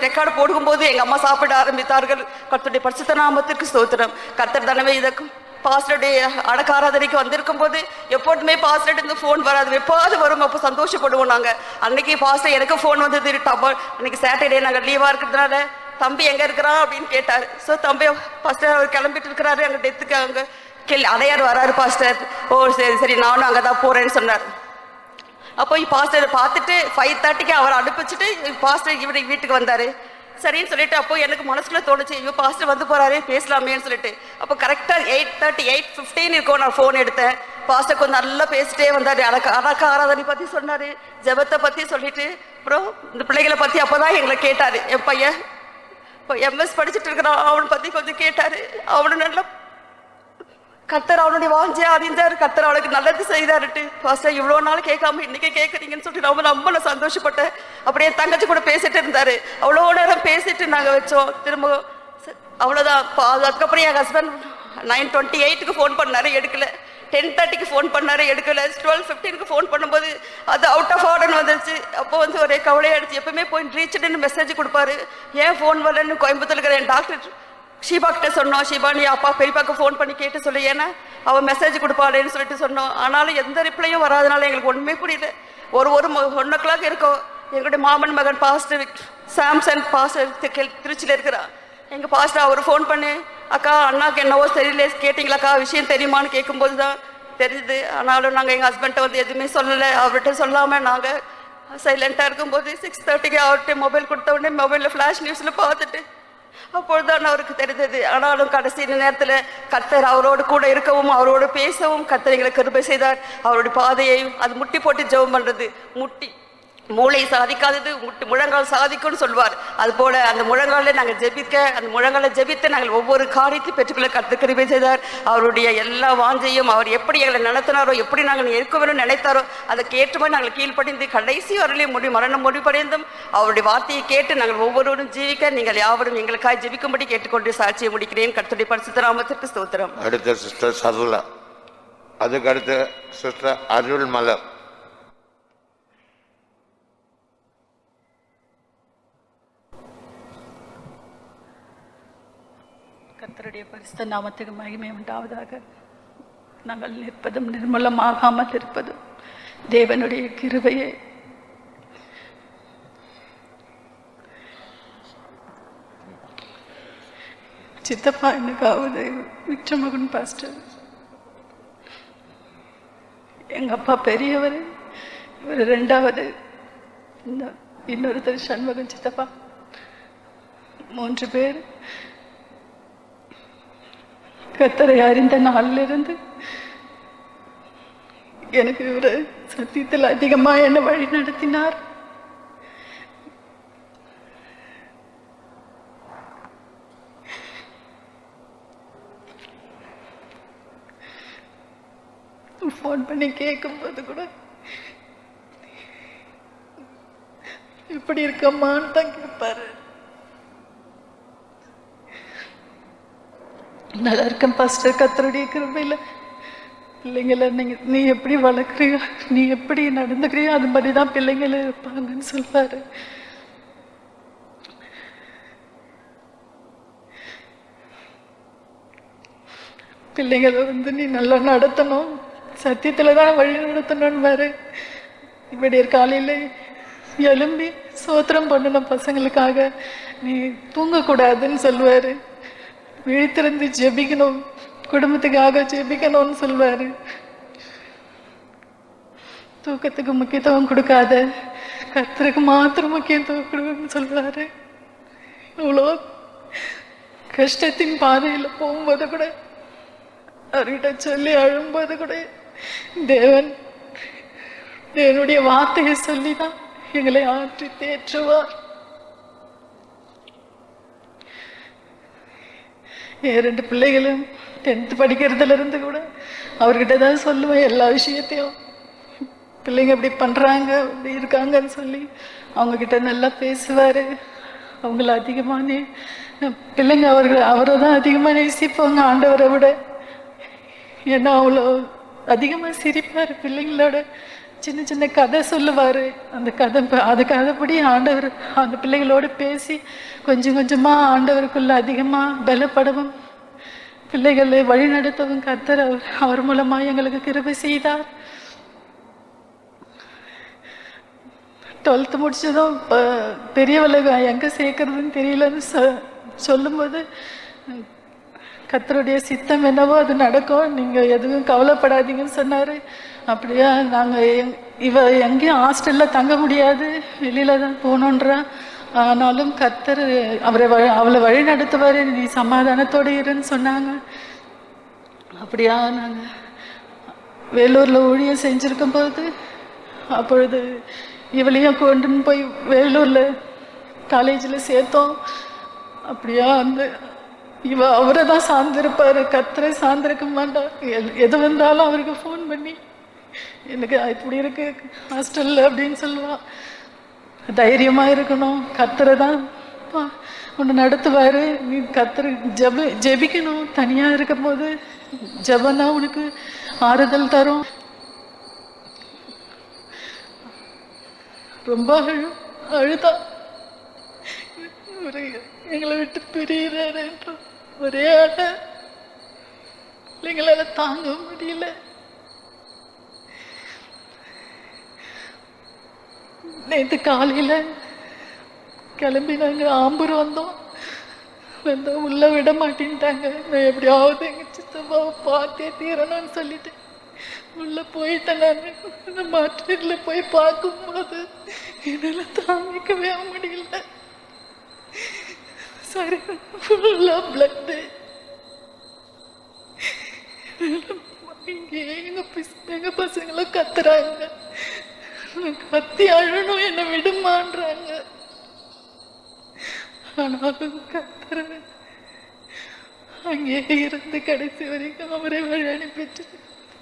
ரெக்கார்டு போடும்போது எங்க அம்மா சாப்பிட ஆரம்பித்தார்கள். கர்த்தருடைய பரிசுத்த நாமத்திற்கு ஸ்தோத்திரம். கர்த்தர் தானவே இதற்கும் பாஸ்டருடைய அடக்க ஆராதனைக்கு வந்திருக்கும் போது எப்போதுமே பாஸ்டர் இந்த ஃபோன் வராது, எப்பாவது வரும். அப்போ சந்தோஷப்படுவோம் நாங்க. அன்னைக்கு பாஸ்டர் எனக்கு ஃபோன் வந்தது, அன்னைக்கு சாட்டர்டே நாங்கள் லீவா இருக்கிறதுனால தம்பி எங்க இருக்கிறான் அப்படின்னு கேட்டார். ஸோ தம்பி பாஸ்டர் அவர் கிளம்பிட்டு இருக்கிறாரு, அங்கே டெத்துக்கு அங்கே அடையார் வராரு பாஸ்டர். ஓ சரி சரி நானும் அங்கே தான் போகிறேன்னு சொன்னார். அப்போ பாஸ்டர் பார்த்துட்டு 5:30க்கு அவரை அனுப்பிச்சிட்டு பாஸ்டர் இவரு வீட்டுக்கு வந்தார். சரின்னு சொல்லிட்டு அப்போ எனக்கு மனசுக்குள்ள தோணுச்சு, ஐயோ பாஸ்டர் வந்து போறாரு பேசலாமேன்னு சொல்லிட்டு. அப்போ கரெக்டாக 8:30 8:15 இருக்கும் நான் ஃபோன் எடுத்தேன். பாஸ்டர் கொஞ்சம் நல்லா பேசிட்டே வந்தார். அடக்க ஆராதனை பற்றி சொன்னார், ஜெபத்தை பற்றி சொல்லிட்டு அப்புறம் இந்த பிள்ளைகளை பற்றி அப்போ தான் எங்களை கேட்டார். என் பையன் இப்போ எம்எஸ் படிச்சுட்டு இருக்கிறான், அவனை பற்றி கொஞ்சம் கேட்டார். அவனு நல்லா கர்த்தர் அவனுடைய வாஞ்சியா அறிந்தார், கர்த்தர் அவளுக்கு நல்லது செய்தாருட்டு. பாஸ்டர் இவ்வளோ நாள் கேட்காம இன்னைக்கு கேட்குறீங்கன்னு சொல்லிட்டு ரொம்ப நான் சந்தோஷப்பட்டேன். அப்படியே தங்கச்சி கூட பேசிட்டு இருந்தாரு, அவ்வளோ நேரம் பேசிட்டு நாங்கள் வச்சோம். திரும்ப அவ்வளோதான். அதுக்கப்புறம் என் ஹஸ்பண்ட் 9:28க்கு ஃபோன் பண்ணாரு, எடுக்கல. 10:30க்கு ஃபோன் பண்ணாரு, எடுக்கல. 12:15க்கு ஃபோன் பண்ணும்போது அது அவுட் ஆஃப் ஆர்டர்னு வந்துருச்சு. அப்போ வந்து ஒரே கவலையாயிடுச்சு. எப்பவுமே போய் ரீச்டுன்னு மெசேஜ் கொடுப்பாரு, ஏன் ஃபோன் வரலன்னு கோயம்புத்தூர் இருக்கிற என் டாக்டர் ஷீபா கிட்ட சொன்னோம். ஷீபா நீ அப்பா பெரியப்பாக்கு ஃபோன் பண்ணி கேட்டு சொல்லு, ஏன்னா அவன் மெசேஜ் கொடுப்பாளேன்னு சொல்லிட்டு சொன்னோம். ஆனாலும் எந்த ரிப்ளையும் வராதனால எங்களுக்கு ஒன்றுமே புரியல. ஒரு 1 இருக்கும். எங்களுடைய மாமன் மகன் பாஸ்டர் சாம்சன் பாஸ்டர் திருச்சியில் இருக்கிறான். எங்கள் பாஸ்டர் அவர் ஃபோன் பண்ணி, அக்கா அண்ணாக்கு என்னவோ தெரியல கேட்டிங்களாக்கா, விஷயம் தெரியுமான்னு கேட்கும்போது தான் தெரியுது. ஆனாலும் நாங்கள் எங்கள் ஹஸ்பண்ட்டை வந்து எதுவுமே சொல்லலை. அவர்கிட்ட சொல்லாமல் நாங்கள் சைலண்ட்டாக இருக்கும்போது 6:30க்கு அவர்கிட்ட மொபைல் கொடுத்த உடனே மொபைலில் ஃப்ளாஷ் நியூஸில் பார்த்துட்டு அப்பொழுதுதான் அவருக்கு தெரிந்தது. ஆனாலும் கடைசி நேரத்தில் கர்த்தர் அவரோடு கூட இருக்கவும் அவரோடு பேசவும் கர்த்தர் எங்களுக்கு கிருபை செய்தார். அவருடைய பாதையையும் அது முட்டி போட்டு ஜெபம் பண்ணுறது, மூளை சாதிக்காதது முழங்கால் சாதிக்கும்னு சொல்வார். அதுபோல அந்த முழங்காலில் நாங்கள் ஜெபிக்க, அந்த முழங்காலை ஜெபித்து நாங்கள் ஒவ்வொரு காரியத்தையும் பெற்றுக்கொள்ள கர்த்தர் கிருபை செய்தார். அவருடைய எல்லா வாஞ்சையும் அவர் எப்படி எங்களை நடத்தினாரோ, எப்படி நாங்கள் இருக்க வேணும்னு நினைத்தாரோ அதற்கு ஏற்றுமாய் நாங்கள் கீழ்ப்படிந்து கடைசி வரலையும் மரணம் முடிவடைந்தும் அவருடைய வார்த்தையை கேட்டு நாங்கள் ஒவ்வொருவரும் ஜீவிக்க நீங்கள் யாவரும் எங்களுக்காக ஜெபிக்கும்படி கேட்டுக்கொண்டு சாட்சியை முடிக்கிறேன். கர்த்தருடைய பரிசுத்த நாமத்திற்கு ஸ்தோத்திரம். அடுத்த சிஸ்டர் சதுலா, அதுக்கு அடுத்த சிஸ்டர் அருள் மலர். கர்த்தருடைய பரிசுத்த நாமத்துக்கு மகிமை உண்டாவதாக. நாங்கள் நிற்பதும் நிர்மலமாகாமல் இருப்பதும் தேவனுடைய கிருபையே. சித்தப்பா எனக்காவது விக்ரமகன் பாஸ்டர், எங்க அப்பா பெரியவர், இவர் 2வது, இன்னொருத்தர் சண்முகன் சித்தப்பா. 3 பேர் கர்த்தரை அறிந்த நாளிலிருந்து எனக்கு இவர் சத்தியத்தில் அதிகமாக என்னை வழி நடத்தினார். ஃபோன் பண்ணி கேட்கும்போது கூட இப்படி இருக்கம்மான்னு தான் கேட்பாரு. நல்லா இருக்கேன் பாஸ்டர், கர்த்தருடைய கிருபையில். பிள்ளைங்களை நீ எப்படி வளர்க்குறியோ, நீ எப்படி நடந்துக்கிறியோ அது மாதிரி தான் பிள்ளைங்கள இருப்பாங்கன்னு சொல்வாரு. பிள்ளைங்களை வந்து நீ நல்லா நடத்தணும், சத்தியத்தில் தான் வழி நடத்தணும்னு வேறு. இப்படி காலையில் எழும்பி சோத்திரம் பண்ணணும் பசங்களுக்காக, நீ தூங்கக்கூடாதுன்னு சொல்லுவார். விழித்திருந்து ஜெபிக்கணும், குடும்பத்துக்காக ஜெபிக்கணும்னு சொல்வார். தூக்கத்துக்கு முக்கியத்துவம் கொடுக்காத, கர்த்தருக்கு மாத்திரம் முக்கியத்துவம் கொடுக்கணும்னு சொல்வார். இவ்வளோ கஷ்டத்தின் பாதையில் போகும்போது கூட, அவர்கிட்ட சொல்லி அழும்போது கூட தேவன் என்னுடைய வார்த்தையை சொல்லி தான் எங்களை ஆற்றி தேற்றுவார். என் 2 பிள்ளைகளும் 10th படிக்கிறதுல இருந்து கூட அவர்கிட்ட தான் சொல்லுவேன் எல்லா விஷயத்தையும். பிள்ளைங்க இப்படி பண்ணுறாங்க, இப்படி இருக்காங்கன்னு சொல்லி அவங்கக்கிட்ட நல்லா பேசுவார். அவங்கள அதிகமாக பிள்ளைங்க அவரை தான் அதிகமாக நேசிப்பாங்க ஆண்டவரை விட. ஏன்னா அவ்வளோ அதிகமாக சிரிப்பார். பிள்ளைங்களோட சின்ன சின்ன கதை சொல்லுவார். அந்த கதைப்படி ஆண்டவர் அந்த பிள்ளைகளோடு பேசி கொஞ்சம் கொஞ்சமாக ஆண்டவருக்குள்ள அதிகமாக பலப்படவும் பிள்ளைகளை வழி நடத்தவும் கர்த்தர் அவர் மூலமாக எங்களுக்கு கிருபை செய்தார். 12th முடிச்சதும் பெரியவளை எங்கே சேர்க்கறதுன்னு தெரியலன்னு சொல்லும்போது கர்த்தருடைய சித்தம் என்னவோ அது நடக்கும், நீங்கள் எதுவும் கவலைப்படாதீங்கன்னு சொன்னார். அப்படியா, நாங்கள் இவ எங்கேயும் ஹாஸ்டலில் தங்க முடியாது, வெளியில் தான் போகணுன்றா. ஆனாலும் கர்த்தர் அவளை வழி நடத்துவார், நீ சமாதானத்தோடு இருன்னு சொன்னாங்க. அப்படியா, நாங்கள் வேலூரில் ஊழியம் செஞ்சுருக்கும் போது அப்பொழுது இவளையும் கொண்டுன்னு போய் வேலூரில் காலேஜில் சேர்த்தோம். அப்படியா, அவரை தான் சார்ந்திருப்பார், கர்த்தரை சார்ந்திருக்க மாட்டார். எது வந்தாலும் அவருக்கு ஃபோன் பண்ணி எனக்கு இப்படி இருக்கு ஹாஸ்டலில் அப்படின்னு சொல்லுவாள். தைரியமாக இருக்கணும், கர்த்தரை தான் ஒன்று நடத்துவார். நீ கர்த்தரை ஜெபிக்கணும். தனியாக இருக்கும் போது ஜெபம் தான் உனக்கு ஆறுதல் தரும். ரொம்ப அழுதா எங்களை விட்டு பிரியிறாரு என்று ஒரே ஆட எங்களால தாங்க முடியல. நேற்று காலையில கிளம்பி நாங்க ஆம்பூர் வந்தோம். உள்ள விட மாட்டேன்ட்டாங்க. நான் எப்படியாவது எங்க சித்தப்பாவை பார்த்தே தீரணும்னு சொல்லிட்டு உள்ள போயிட்டேன். நான் மாற்றில் போய் பார்க்கும்போது என்னால தாங்கிக்கவே முடியல. சரி, ஃபுல்லா பிளட். இங்கே எங்க பசங்களும் கத்துறாங்க, கத்தி அழணும், என்னை விடுமான்றாங்க. ஆனாலும் கத்துற அங்கே இருந்து கடைசி வரைக்கும் அவரை வழி அனுப்பிட்டு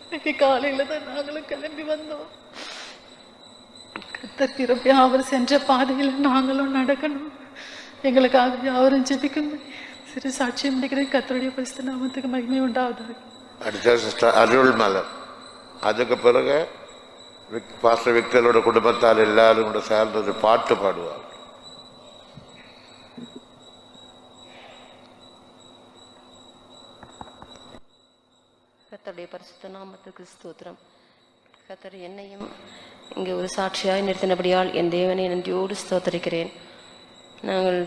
இன்னைக்கு காலையில தான் நாங்களும் கிளம்பி வந்தோம். கத்தர் கிருபையா அவர் சென்ற பாதையில் நாங்களும் நடக்கணும். எங்களுக்காக அவரும் ஜெபிக்கணும். சிறு சாட்சியம் முடிக்கிறேன். கத்தருடைய பரிசுத்த நாமத்துக்கு மகிமை உண்டாவதாக. அடுத்த சிஸ்டர் அருள் மலர். அதுக்கு பிறகு பாஸ்டர் விக்டரோட குடும்பத்தால் எல்லாரும் கூட சேர்ந்து ஒரு பாட்டு பாடுவார். கர்த்தருடைய பரிசுத்த நாமத்துக்கு ஸ்தோத்திரம். கர்த்தர் என்னையும் இங்கே ஒரு சாட்சியாய் நிறுத்தினபடியால் என் தேவனை நன்றியோடு ஸ்தோத்தரிக்கிறேன். நாங்கள்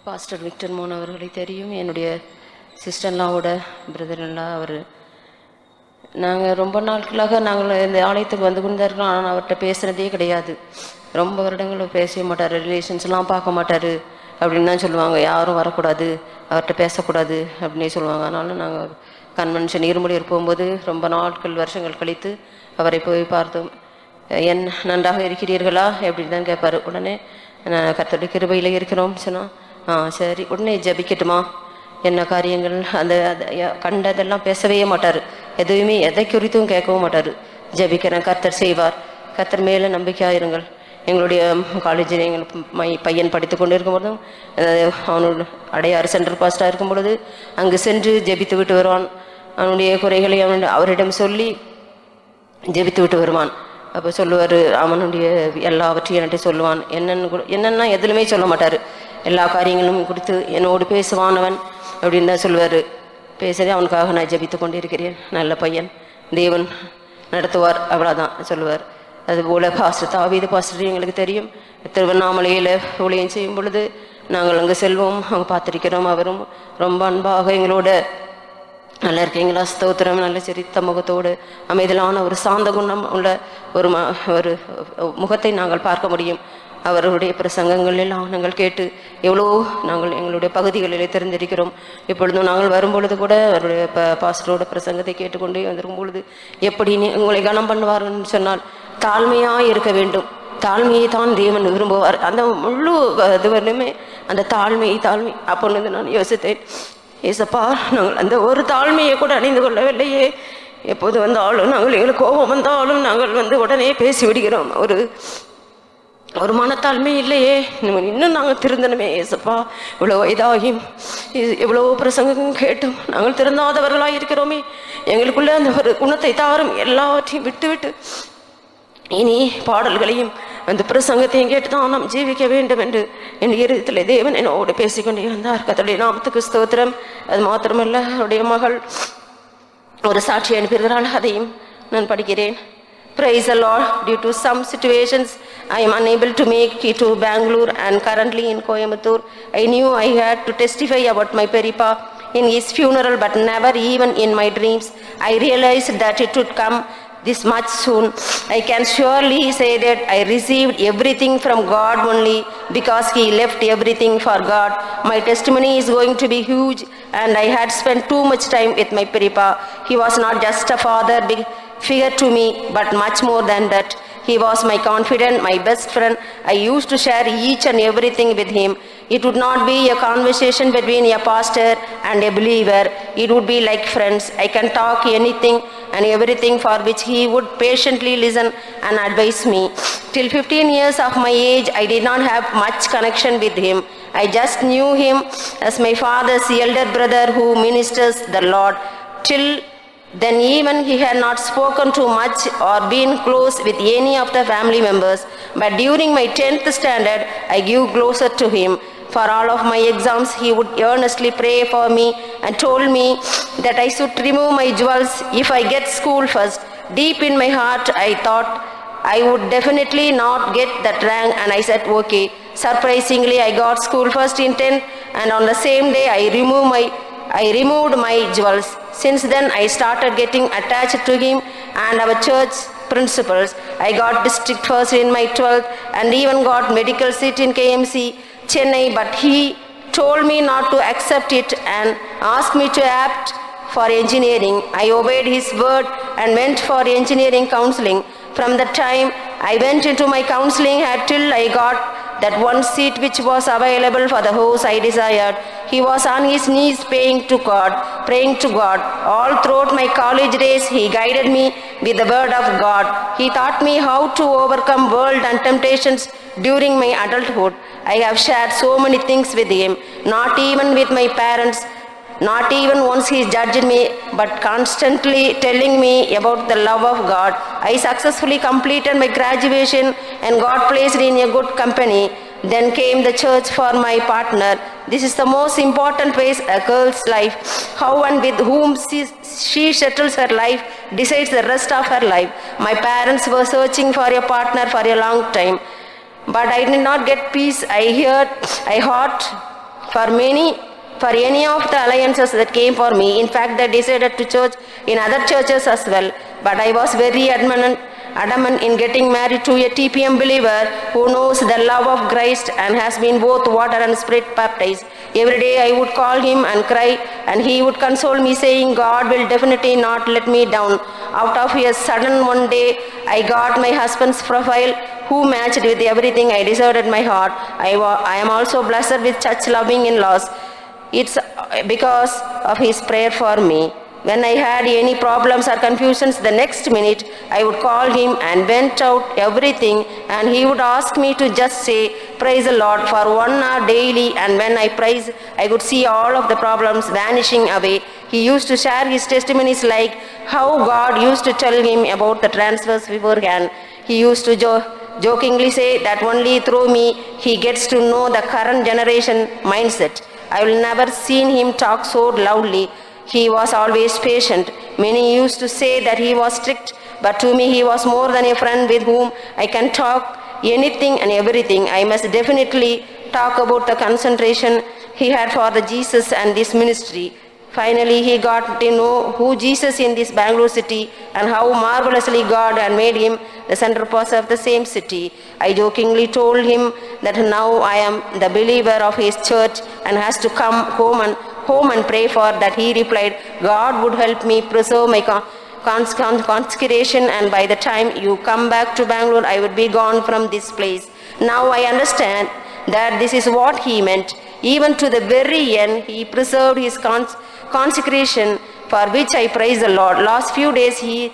பாஸ்டர் விக்டர் மோகன் அவர்களை தெரியும், என்னுடைய சிஸ்டர்லாவோட பிரதர்லா. அவர் நாங்கள் ரொம்ப நாட்களாக நாங்கள் இந்த ஆலயத்துக்கு வந்து கொண்டு தான் இருக்கோம். ஆனால் அவர்கிட்ட பேசுகிறதே கிடையாது. ரொம்ப வருடங்கள் பேசவே மாட்டார், ரிலேஷன்ஸ்லாம் பார்க்க மாட்டார் அப்படின்னு தான் சொல்லுவாங்க. யாரும் வரக்கூடாது, அவர்கிட்ட பேசக்கூடாது அப்படின்னே சொல்லுவாங்க. ஆனாலும் நாங்கள் கன்வென்ஷன் இருமுடியூர் போகும்போது ரொம்ப நாட்கள் வருஷங்கள் கழித்து அவரை போய் பார்த்தோம். நன்றாக இருக்கிறீர்களா அப்படின்னு தான் கேட்பார். உடனே நான் கர்த்தருடைய கிருபையில் இருக்கிறோம் சொன்னால் சரி, உடனே ஜெபிக்கட்டுமா, என்ன காரியங்கள் அந்த கண்டதெல்லாம் பேசவே மாட்டார். எதுவுமே எதை குறித்தும் கேட்கவும் மாட்டார். ஜெபிக்கிறேன், கர்த்தர் செய்வார், கர்த்தர் மேலே நம்பிக்கையாயிருங்கள். எங்களுடைய காலேஜில் எங்கள் பையன் படித்து கொண்டு இருக்கும் பொழுதும் அவனோட அடையாறு சென்ட்ரல் பாஸ்டாக இருக்கும் பொழுது அங்கு சென்று ஜெபித்து விட்டு வருவான். அவனுடைய குறைகளை அவரிடம் சொல்லி ஜெபித்து விட்டு வருவான். அப்போ சொல்லுவார், அவனுடைய எல்லாவற்றையும் என்கிட்ட சொல்லுவான். என்னென்னா எதுலையுமே சொல்ல மாட்டார். எல்லா காரியங்களும் குறித்து என்னோடு பேசுவானவன் அப்படின்னு தான் சொல்லுவார். பேசுறதே அவனுக்காக நான் ஜெபித்து கொண்டு இருக்கிறேன், நல்ல பையன், தேவன் நடத்துவார், அவ்வளோதான் சொல்லுவார். அதுபோல் பாஸ்டர் தாவீது பாஸ்டர் எங்களுக்கு தெரியும். திருவண்ணாமலையில் ஊழியம் செய்யும் பொழுது நாங்கள் அங்கே செல்வோம், அங்கே பார்த்துருக்கிறோம். அவரும் ரொம்ப அன்பாக எங்களோட நல்லா இருக்கீங்களா, ஸ்தோத்திரம், நல்ல சிரித்த முகத்தோடு அமைதலான ஒரு சாந்த குணம் உள்ள ஒரு முகத்தை நாங்கள் பார்க்க முடியும். அவருடைய பிரசங்கங்கள் எல்லாம் நாங்கள் கேட்டு எவ்வளோ நாங்கள் எங்களுடைய பகுதிகளிலே தெரிந்திருக்கிறோம். இப்பொழுதும் நாங்கள் வரும்பொழுது கூட அவருடைய பாஸ்டரோட பிரசங்கத்தை கேட்டுக்கொண்டே வந்திருக்கும் பொழுது எப்படி உங்களை கனம் பண்ணுவார்னு சொன்னால் தாழ்மையாக இருக்க வேண்டும். தாழ்மையை தான் தேவன் விரும்புவார். அந்த முழு இதுவரையுமே அந்த தாழ்மை. அப்பொழுது நான் யோசித்தேன், ஏசப்பா, நாங்கள் அந்த ஒரு தாழ்மையை கூட அணிந்து கொள்ளவில்லையே. எப்போது வந்தாலும் நாங்கள் எங்களுக்கு கோபம் வந்தாலும் நாங்கள் உடனே பேசி விடுகிறோம். ஒரு மனத்தாழ்மை இல்லையே. இன்னும் நாங்கள் திருந்தணுமே ஏசப்பா. இவ்வளோ வயதாகியும் எவ்வளோ பிரசங்கம் கேட்டும் நாங்கள் திருந்தாதவர்களாக இருக்கிறோமே. எங்களுக்குள்ள அந்த ஒரு குணத்தை தாரும். எல்லாவற்றையும் விட்டு இனி பாடல்களையும் அந்த பிரசங்கத்தையும் கேட்டுதான் நாம் ஜீவிக்க வேண்டும் என்று என் இருதயத்தில் தேவன் என்னோடு பேசிக்கொண்டே இருந்தார். கர்த்தருடைய நாமத்துக்கு ஸ்தோத்திரம். அது மாத்திரமல்ல, அவருடைய மகள் ஒரு சாட்சி அனுப்புகிறாள், அதையும் நான் படிக்கிறேன். Praise the Lord. Due to some situations, I am unable to make it to Bangalore and currently in Coimbatore. I knew I had to testify about my Peripa in his funeral, but never even in my dreams. I realized that it would come this much soon. I can surely say that I received everything from God only because He left everything for God. My testimony is going to be huge, and I had spent too much time with my Peripa. He was not just a father figure to me, but much more than that. He was my confidant, my best friend. I used to share each and everything with him. It would not be a conversation between a pastor and a believer. It would be like friends. I can talk anything and everything for which he would patiently listen and advise me. Till 15 years of my age, I did not have much connection with him. I just knew him as my father's elder brother who ministers the Lord. Till then even he had not spoken too much or been close with any of the family members. But during my 10th standard, I grew closer to him. For all of my exams, he would earnestly pray for me and told me that I should remove my jewels if I get school first. Deep in my heart, I thought I would definitely not get that rank, and I said okay. Surprisingly, I got school first in 10th, and on the same day I removed my jewels. Since then, I started getting attached to him and our church principals. I got district first in my 12th and even got medical seat in KMC, Chennai, but he told me not to accept it and asked me to opt for engineering. I obeyed his word and went for engineering counseling. From the time I went into my counseling till I got that one seat which was available for the house I desired, he was on his knees praying to God. All throughout my college days, he guided me with the word of God. He taught me how to overcome world and temptations during my adulthood. I have shared so many things with him, not even with my parents. Not even once he judged me, but constantly telling me about the love of God. I successfully completed my graduation and got placed in a good company. Then came the church for my partner. This is the most important phase a girl's life. How and with whom she settles her life decides the rest of her life. My parents were searching for a partner for a long time, but I did not get peace. I hoped for any of the alliances that came for me. In fact, they decided to church in other churches as well. But I was very adamant in getting married to a TPM believer who knows the love of Christ and has been both water and spirit baptized. Every day I would call him and cry, and he would console me saying, God will definitely not let me down. Out of a sudden one day, I got my husband's profile who matched with everything I desired in my heart. I am also blessed with church-loving in-laws. It's because of his prayer for me. When I had any problems or confusions, the next minute I would call him and vent out everything, and he would ask me to just say, praise the Lord for 1 hour daily, and when I praise, I could see all of the problems vanishing away. He used to share his testimonies like how God used to tell him about the transfers beforehand. He used to jokingly say that only through me he gets to know the current generation mindset. I will never seen him talk so loudly. He was always patient. Many used to say that he was strict, but to me he was more than a friend with whom I can talk anything and everything. I must definitely talk about the concentration he had for the Jesus and this ministry. Finally, he got to know who Jesus in this Bangalore city and how marvelously God had made him the centerpiece of the same city. I jokingly told him that now I am the believer of his church and has to come home and pray for that. He replied, God would help me preserve my consecration, and by the time you come back to Bangalore, I would be gone from this place. Now I understand that this is what he meant. Even to the very end, he preserved his consecration, for which I praise the Lord. Last few days, he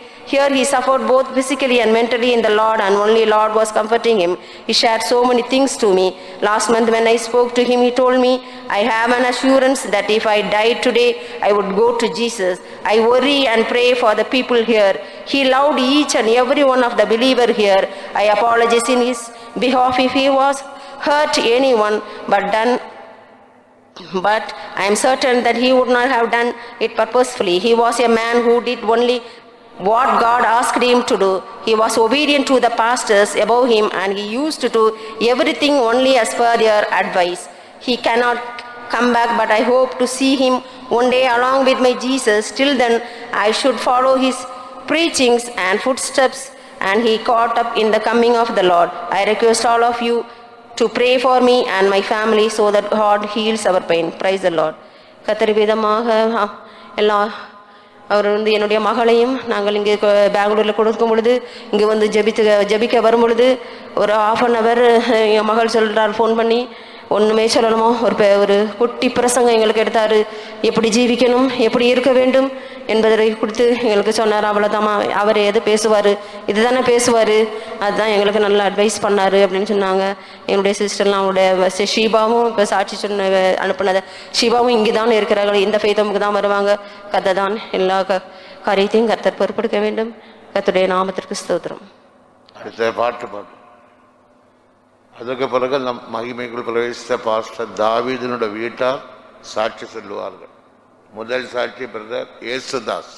suffered both physically and mentally in the Lord, and only Lord was comforting him. He shared so many things to me. Last month when I spoke to him, he told me, I have an assurance that if I died today, I would go to Jesus. I worry and pray for the people here. He loved each and every one of the believer here. I apologize in his behalf if he was hurt anyone, but I am certain that he would not have done it purposefully. He was a man who did only what God asked him to do. He was obedient to the pastors above him, and he used to do everything only as per their advice. He cannot come back, but I hope to see him one day along with my Jesus. Till then, I should follow his preachings and footsteps, and he caught up in the coming of the Lord. I request all of you to pray for me and my family so that God heals our pain. Praise the Lord. கர்த்தர் விதமாக எல்லா அவர் என்னுடைய மகளையும் நாங்கள் இங்கே பெங்களூரில் கொடுக்கும் பொழுது இங்கே வந்து ஜெபிக்க வரும் பொழுது ஒரு ½ என் மகள் சொல்கிறார் ஃபோன் பண்ணி, ஒன்றுமே சொல்லணுமோ ஒரு குட்டி பிரசங்கம் எங்களுக்கு எடுத்தார். எப்படி ஜீவிக்கணும், எப்படி இருக்க வேண்டும் என்பதை கொடுத்து எங்களுக்கு சொன்னார். அவ்வளோதாம்மா, அவர் எது பேசுவார், இதுதானே பேசுவார், அதுதான் எங்களுக்கு நல்லா அட்வைஸ் பண்ணார் அப்படின்னு சொன்னாங்க. என்னுடைய சிஸ்டர்லாம் அவங்களுடைய ஷீபாவும் இப்போ சாட்சி சொன்ன அனுப்புனதை, ஷீபாவும் இங்கே தான் இருக்கிறார்கள், இந்த ஃபெய்தமுக்கு தான் வருவாங்க. கதை தான் எல்லா காரியத்தையும் கர்த்தர் பொறுப்பெடுக்க வேண்டும். கர்த்தருடைய நாமத்திற்கு ஸ்தோத்திரம். பாட்டு அதுக்கு பிறகு நம் மகிமைக்குள் பிரவேசித்த பாஸ்டர் தாவீதினுடைய வீட்டார் சாட்சி சொல்லுவார்கள். முதல் சாட்சி brother Yesudas.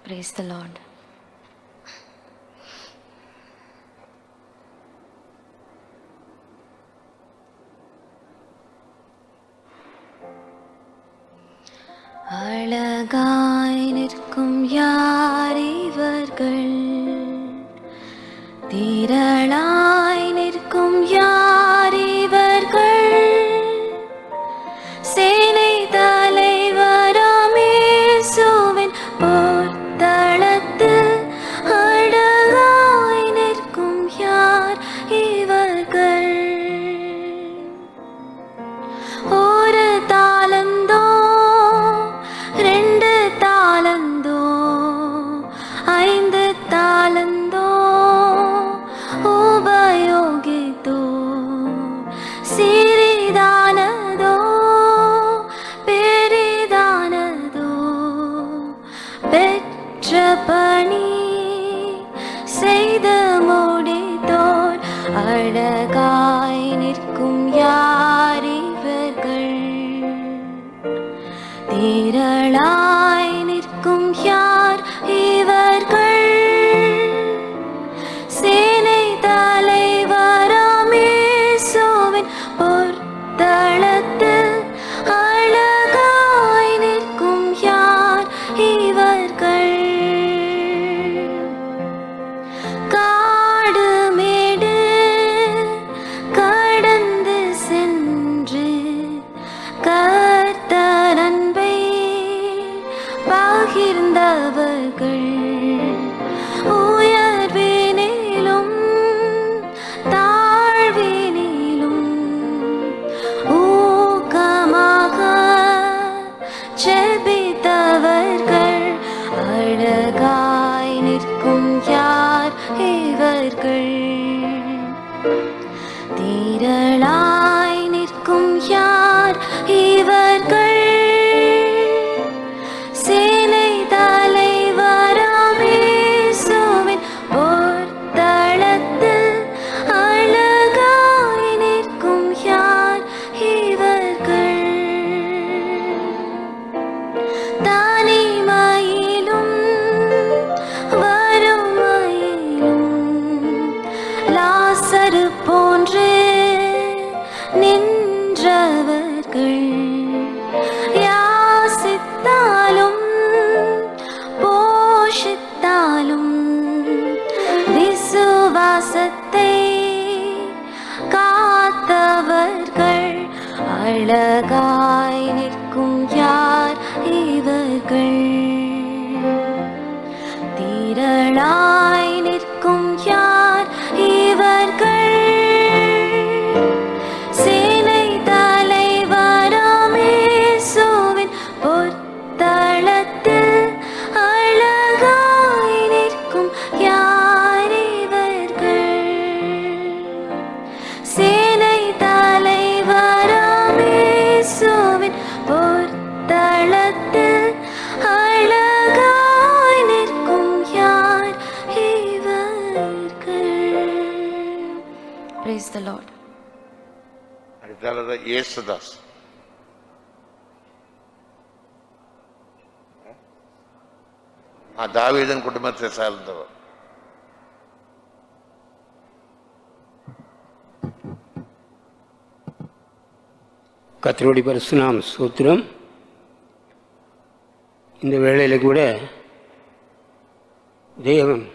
Praise the Lord. அழகாய் நிற்கும் யார் இவர்கள், திரளாய் நிற்கும் யார் இவர்கள், சேனை தலைவராம் இயேசுவின் போர்த்தளத்து அழகாய் நிற்கும் யார் இவர்கள். ஒரு தாளந்தோ 2 தாளந்தோ 5 தாளந்தோ உபயோகித்தோ, சிறிதானதோ பெரிதானதோ பெற்ற பணி செய்து முடித்தோர் அழகாய் நிற்கும் யார் இவர்கள், திரளாய் நிற்கும் யார் இவர்கள், சேனை தலைவராம் இயேசுவின் பொற்தளத்து அழகாய் நிற்கும் யார் இவர்கள். காடு மேடு கடந்து சென்று கர்த்தர் அன்பை பகிர்ந்தவர்கள், உயர்வினிலும் தாழ்வினிலும் ஊக்கமாக ஜெபித்தவர்கள், அழகாய் நிற்கும் யார் இவர்கள், திரளாய் நிற்கும் யார் இவர்கள், சேனை தலைவராம் இயேசுவின் போர்த்தளத்து அழகாய் நிற்கும் யார் இவர்கள். தனிமையிலும் வறுமையிலும் லாசரு போன்று நின்றவர்கள், யாசித்தாலும் போஷித்தாலும் விசுவாசத்தை காத்தவர்கள், அழகாய் நிற்கும் யார் இவர்கள், திரளாய் நிற்கும் யார் இவர்கள், சேனை தலைவராம் இயேசுவின் பொற்தளத்து அழகாய் நிற்கும் யார் இவர்கள், சேனை தலைவராம் இயேசுவின் பொற்தளத்து the Lord. அடுத்தால இயேசுதாஸ். தாவீதின் குடும்பத்தை சார்ந்தவர். கர்த்தருடைய பரிசுநாம ஸ்தோத்திரம். இந்த வேளையில் கூட தேவன்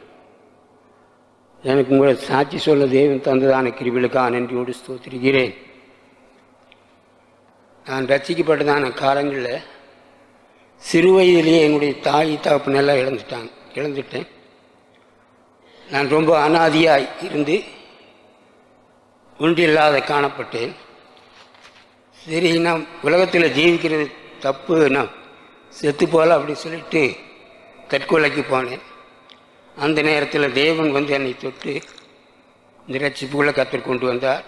எனக்கு கூட சாட்சி சொல்ல தேவன் தந்ததான கிருபைகளுக்காக நன்றியோடு ஸ்தோத்திரிக்கிறேன். நான் ரட்சிக்கப்பட்டதான காலங்களில் சிறு வயதிலேயே என்னுடைய தாய் தகப்பனெல்லாம் இழந்துட்டேன். நான் ரொம்ப அனாதியாய் இருந்து ஒன்றில்லாத காணப்பட்டேன். சரி, நான் உலகத்தில் ஜீவிக்கிறது தப்பு, நான் செத்து போகலாம் அப்படின்னு சொல்லிட்டு தற்கொலைக்கு போனேன். அந்த நேரத்தில் தேவன் வந்து என்னை தொட்டு இந்த ரட்சிப்புகளை கற்றுக் கொண்டு வந்தார்.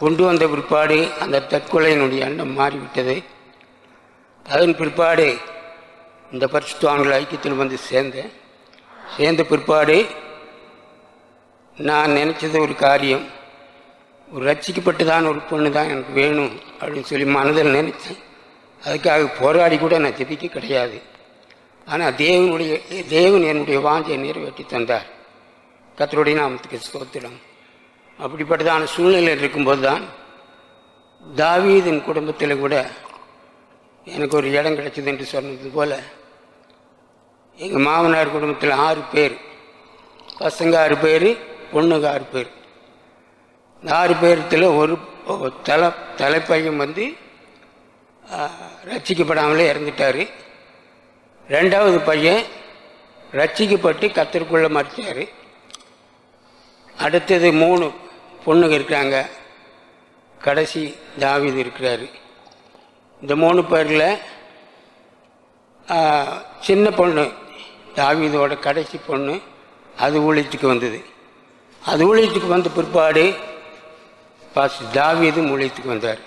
கொண்டு வந்த பிற்பாடு அந்த தற்கொலையினுடைய எண்ணம் மாறிவிட்டது. அதன் பிற்பாடு இந்த பரிசுத்தவான்கள் ஐக்கியத்தில் வந்து சேர்ந்த பிற்பாடு நான் நினச்சது ஒரு காரியம், ஒரு ரட்சிக்கப்பட்டுதான் ஒரு பொண்ணு தான் எனக்கு வேணும் அப்படின்னு சொல்லி மனதில் நினைச்சேன். அதுக்காக போராடி கூட நான் ஜெபிக்க கிடையாது. ஆனால் தேவன் என்னுடைய வாஞ்சை நிறைவேற்றி தந்தார். கர்த்தருடைய நாமத்துக்கு ஸ்தோத்திரம். அப்படிப்பட்டதான சூழ்நிலையில் இருக்கும்போது தான் தாவீதின் குடும்பத்தில் கூட எனக்கு ஒரு இடம் கிடைச்சது என்று சொன்னது போல் எங்கள் மாமனார் குடும்பத்தில் 6 பேர், பசங்க 6 பேர், பொண்ணுங்க 6 பேர். இந்த 6 பேரத்தில் ஒரு தலைப்பையன் வந்து ரட்சிக்கப்படாமலே இறந்துட்டார். 2வது பையன் ரட்சிக்கப்பட்டு கர்த்தருக்குள்ளே மறிச்சார். அடுத்தது 3 பொண்ணுங்க இருக்கிறாங்க. கடைசி தாவீது இருக்கிறாரு. இந்த 3 பேரில் சின்ன பொண்ணு தாவீதோட கடைசி பொண்ணு அது ஊழியத்துக்கு வந்தது. அது ஊழியத்துக்கு வந்த பிற்பாடு தாவீது ஊழியத்துக்கு வந்தார்.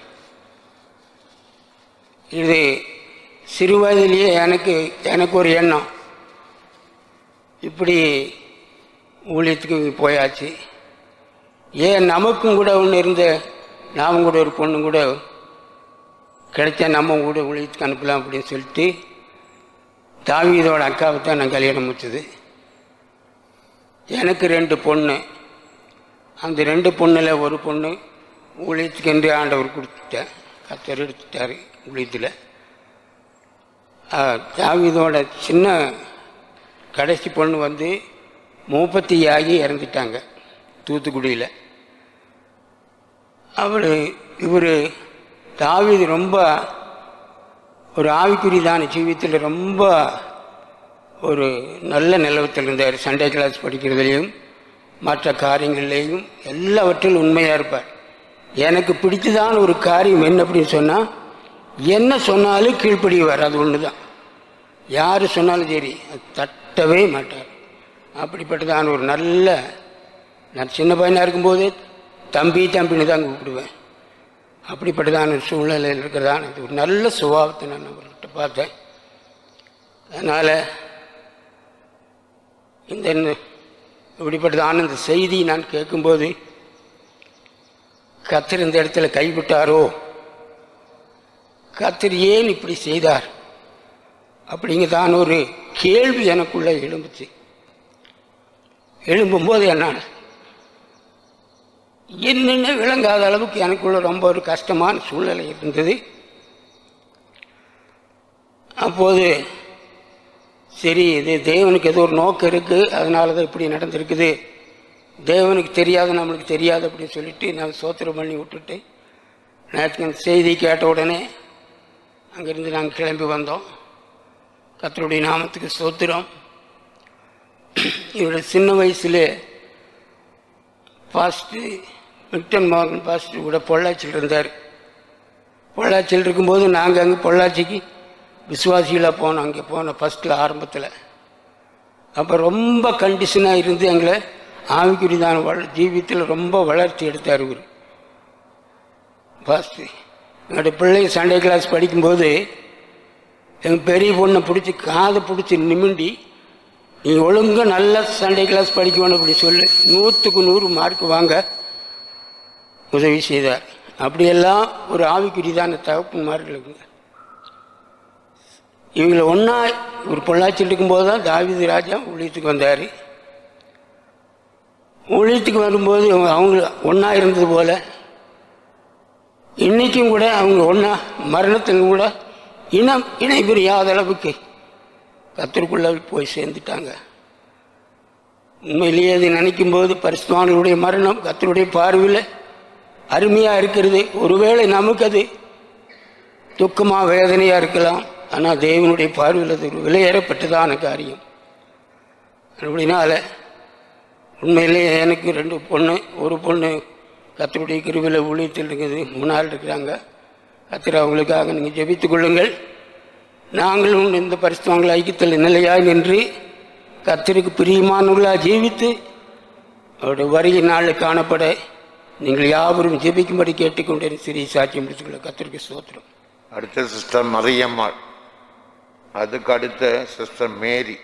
இது சிறு வயதிலேயே எனக்கு ஒரு எண்ணம், இப்படி ஊழியத்துக்கு போயாச்சு, ஏன் நமக்கும் கூட ஒன்று இருந்த நாமும் கூட ஒரு பொண்ணு கூட கிடைச்சா நம்ம கூட ஊழியத்துக்கு அனுப்பலாம் அப்படின்னு சொல்லிட்டு தாவீதோட அக்காவை தான் நான் கல்யாணம் முடிச்சது. எனக்கு 2 பொண்ணு. அந்த 2 பொண்ணில் ஒரு பொண்ணு ஊழியத்துக்கு என்று ஆண்டவர் கொடுத்துட்டேன், கர்த்தர் எடுத்துட்டார் ஊழியத்தில். தாவீதோட சின்ன கடைசி பொண்ணு வந்து 30 ஆகி இறந்துட்டாங்க தூத்துக்குடியில். இவர் தாவீது ரொம்ப ஒரு ஆவிக்குரிதான ஜீவியத்தில் ரொம்ப ஒரு நல்ல நிலவத்தில் இருந்தார். சண்டே கிளாஸ் படிக்கிறதுலேயும் மற்ற காரியங்கள்லேயும் எல்லாவற்றிலும் உண்மையாக இருப்பார். எனக்கு பிடித்ததான ஒரு காரியம் என்ன அப்படின்னு சொன்னால், என்ன சொன்னாலும் கீழ்ப்படிவார். அது ஒன்று தான், யார் சொன்னாலும் சரி அது தட்டவே மாட்டார். அப்படிப்பட்டதான ஒரு நல்ல, நான் சின்ன பையனாக இருக்கும்போதே தம்பின்னு தான் கூப்பிடுவேன். அப்படிப்பட்டதான ஒரு சூழ்நிலையில் இருக்கிறதான ஒரு நல்ல சுபாவத்தை நான் அவர்கிட்ட பார்த்தேன். அதனால் இப்படிப்பட்டதான இந்த செய்தி நான் கேட்கும்போது, கர்த்தர் இந்த இடத்துல கைவிட்டாரோ, கர்த்தர் ஏன் இப்படி செய்தார் அப்படிங்கிறதான ஒரு கேள்வி எனக்குள்ள எழும்புச்சு. எழும்பும்போது என்னென்ன விளங்காத அளவுக்கு எனக்குள்ள ரொம்ப ஒரு கஷ்டமான சூழ்நிலை இருந்தது. அப்போது சரி, இது தேவனுக்கு ஏதோ ஒரு நோக்கம் இருக்குது, அதனால தான் இப்படி நடந்திருக்குது, தேவனுக்கு தெரியாது நம்மளுக்கு தெரியாது அப்படின்னு சொல்லிட்டு நான் சோத்திரம் பண்ணி விட்டுட்டு, நேற்று அந்த செய்தி கேட்ட உடனே அங்கேருந்து நாங்கள் கிளம்பி வந்தோம். கர்த்தருடைய நாமத்துக்கு ஸ்தோத்திரம். இவருடைய சின்ன வயசுலே விக்டன் மோகன் பாஸ்டர் கூட பொள்ளாச்சியில் இருந்தார். பொள்ளாச்சியில் இருக்கும்போது நாங்கள் அங்கே பொள்ளாச்சிக்கு விசுவாசிகளாக போனோம். அங்கே போனோம் ஃபஸ்ட்டில் ஆரம்பத்தில். அப்போ ரொம்ப கண்டிஷனாக இருந்து எங்களை ஆவிக்குரிதான ஜீவியத்தில் ரொம்ப வளர்ச்சி எடுத்தார் இவர் பாஸ்டர். என்னுடைய பிள்ளைங்க சண்டே கிளாஸ் படிக்கும்போது எங்கள் பெரிய பொண்ணை பிடிச்சி காதை பிடிச்சி நிமிண்டி, நீங்கள் ஒழுங்காக நல்லா சண்டே கிளாஸ் படிக்கணும் அப்படி சொல்லு, 100க்கு 100 மார்க் வாங்க, உதவி செய்தார். அப்படியெல்லாம் ஒரு ஆவிக்குரிதான தகப்பன்மார்களுக்கு. இவங்களை ஒன்றா ஒரு பொள்ளாச்சியில் இருக்கும்போது தான் தாவீது ராஜா ஊழியத்துக்கு வந்தார். ஊழியத்துக்கு வரும்போது அவங்க ஒன்றா இருந்தது போல் இன்றைக்கும் கூட அவங்க ஒன்றா மரணத்தில் கூட இணை புரியாத அளவுக்கு கர்த்தருக்குள்ளே போய் சேர்ந்துட்டாங்க. உண்மையிலேயே அதை நினைக்கும்போது பரிசுத்தவான்களுடைய மரணம் கர்த்தருடைய பார்வையில் அருமையாக இருக்கிறது. ஒருவேளை நமக்கு அது துக்கமாக வேதனையாக இருக்கலாம், ஆனால் தேவனுடைய பார்வையில் அது ஒரு விலையேறப்பட்டதான காரியம். அப்படினால உண்மையிலேயே எனக்கு 2 பொண்ணு, ஒரு பொண்ணு கர்த்தருடைய கிருபையில் ஊழியத்தில் இருக்குது, 3 ஆள் இருக்கிறாங்க. கர்த்தர் அவங்களுக்காக நீங்கள் ஜெபித்துக் கொள்ளுங்கள். நாங்களும் இந்த பரிசுத்தவான்கள் ஐக்கியத்தில் நிலையாய் நின்று கர்த்தருக்கு பிரியமானவர்களாக ஜீவித்து அவருடைய வருகை நாளில் காணப்பட நீங்கள் யாவரும் ஜெபிக்கும்படி கேட்டுக்கொண்டு சிறிய சாட்சியம் முடித்துக்கொள்ள கர்த்தருக்கு ஸ்தோத்திரம். அடுத்த சிஸ்டர் மரியம்மாள், அதுக்கு அடுத்த சிஸ்டர் மேரி.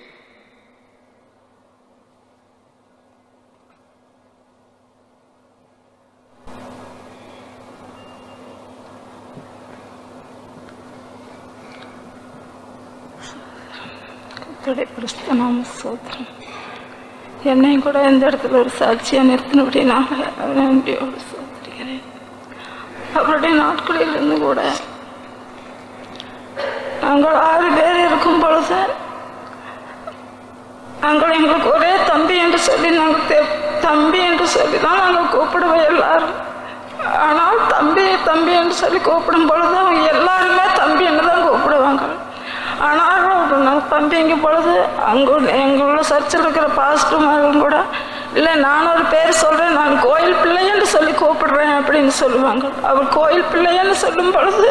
என்னையும் கூட எந்த இடத்துல ஒரு சாட்சியாக நிறுத்தினபடினால நன்றியோடு சோதரிக்கிறேன். அவருடைய நாட்களிலிருந்து கூட நாங்கள் 6 பேர் இருக்கும் பொழுது நாங்கள் எங்களுக்கு ஒரே தம்பி என்று சொல்லி தம்பி என்று சொல்லி தான் நாங்கள் கூப்பிடுவோம் எல்லாரும். ஆனால் தம்பி தம்பி என்று சொல்லி கூப்பிடும் பொழுது அவங்க எல்லாருமே தம்பி என்று தான் கூப்பிடுவாங்க. ஆனால் நாங்கள் தம்பிங்கும் பொழுது அங்கே எங்களுள்ள சர்ச்சில் இருக்கிற பாஸ்டர்மாரும் கூட இல்லை நான் ஒரு பேர் சொல்கிறேன், நான் கோயில் பிள்ளைன்னு சொல்லி கூப்பிடுறேன் அப்படின்னு சொல்லுவாங்க. அவர் கோயில் பிள்ளைன்னு சொல்லும் பொழுது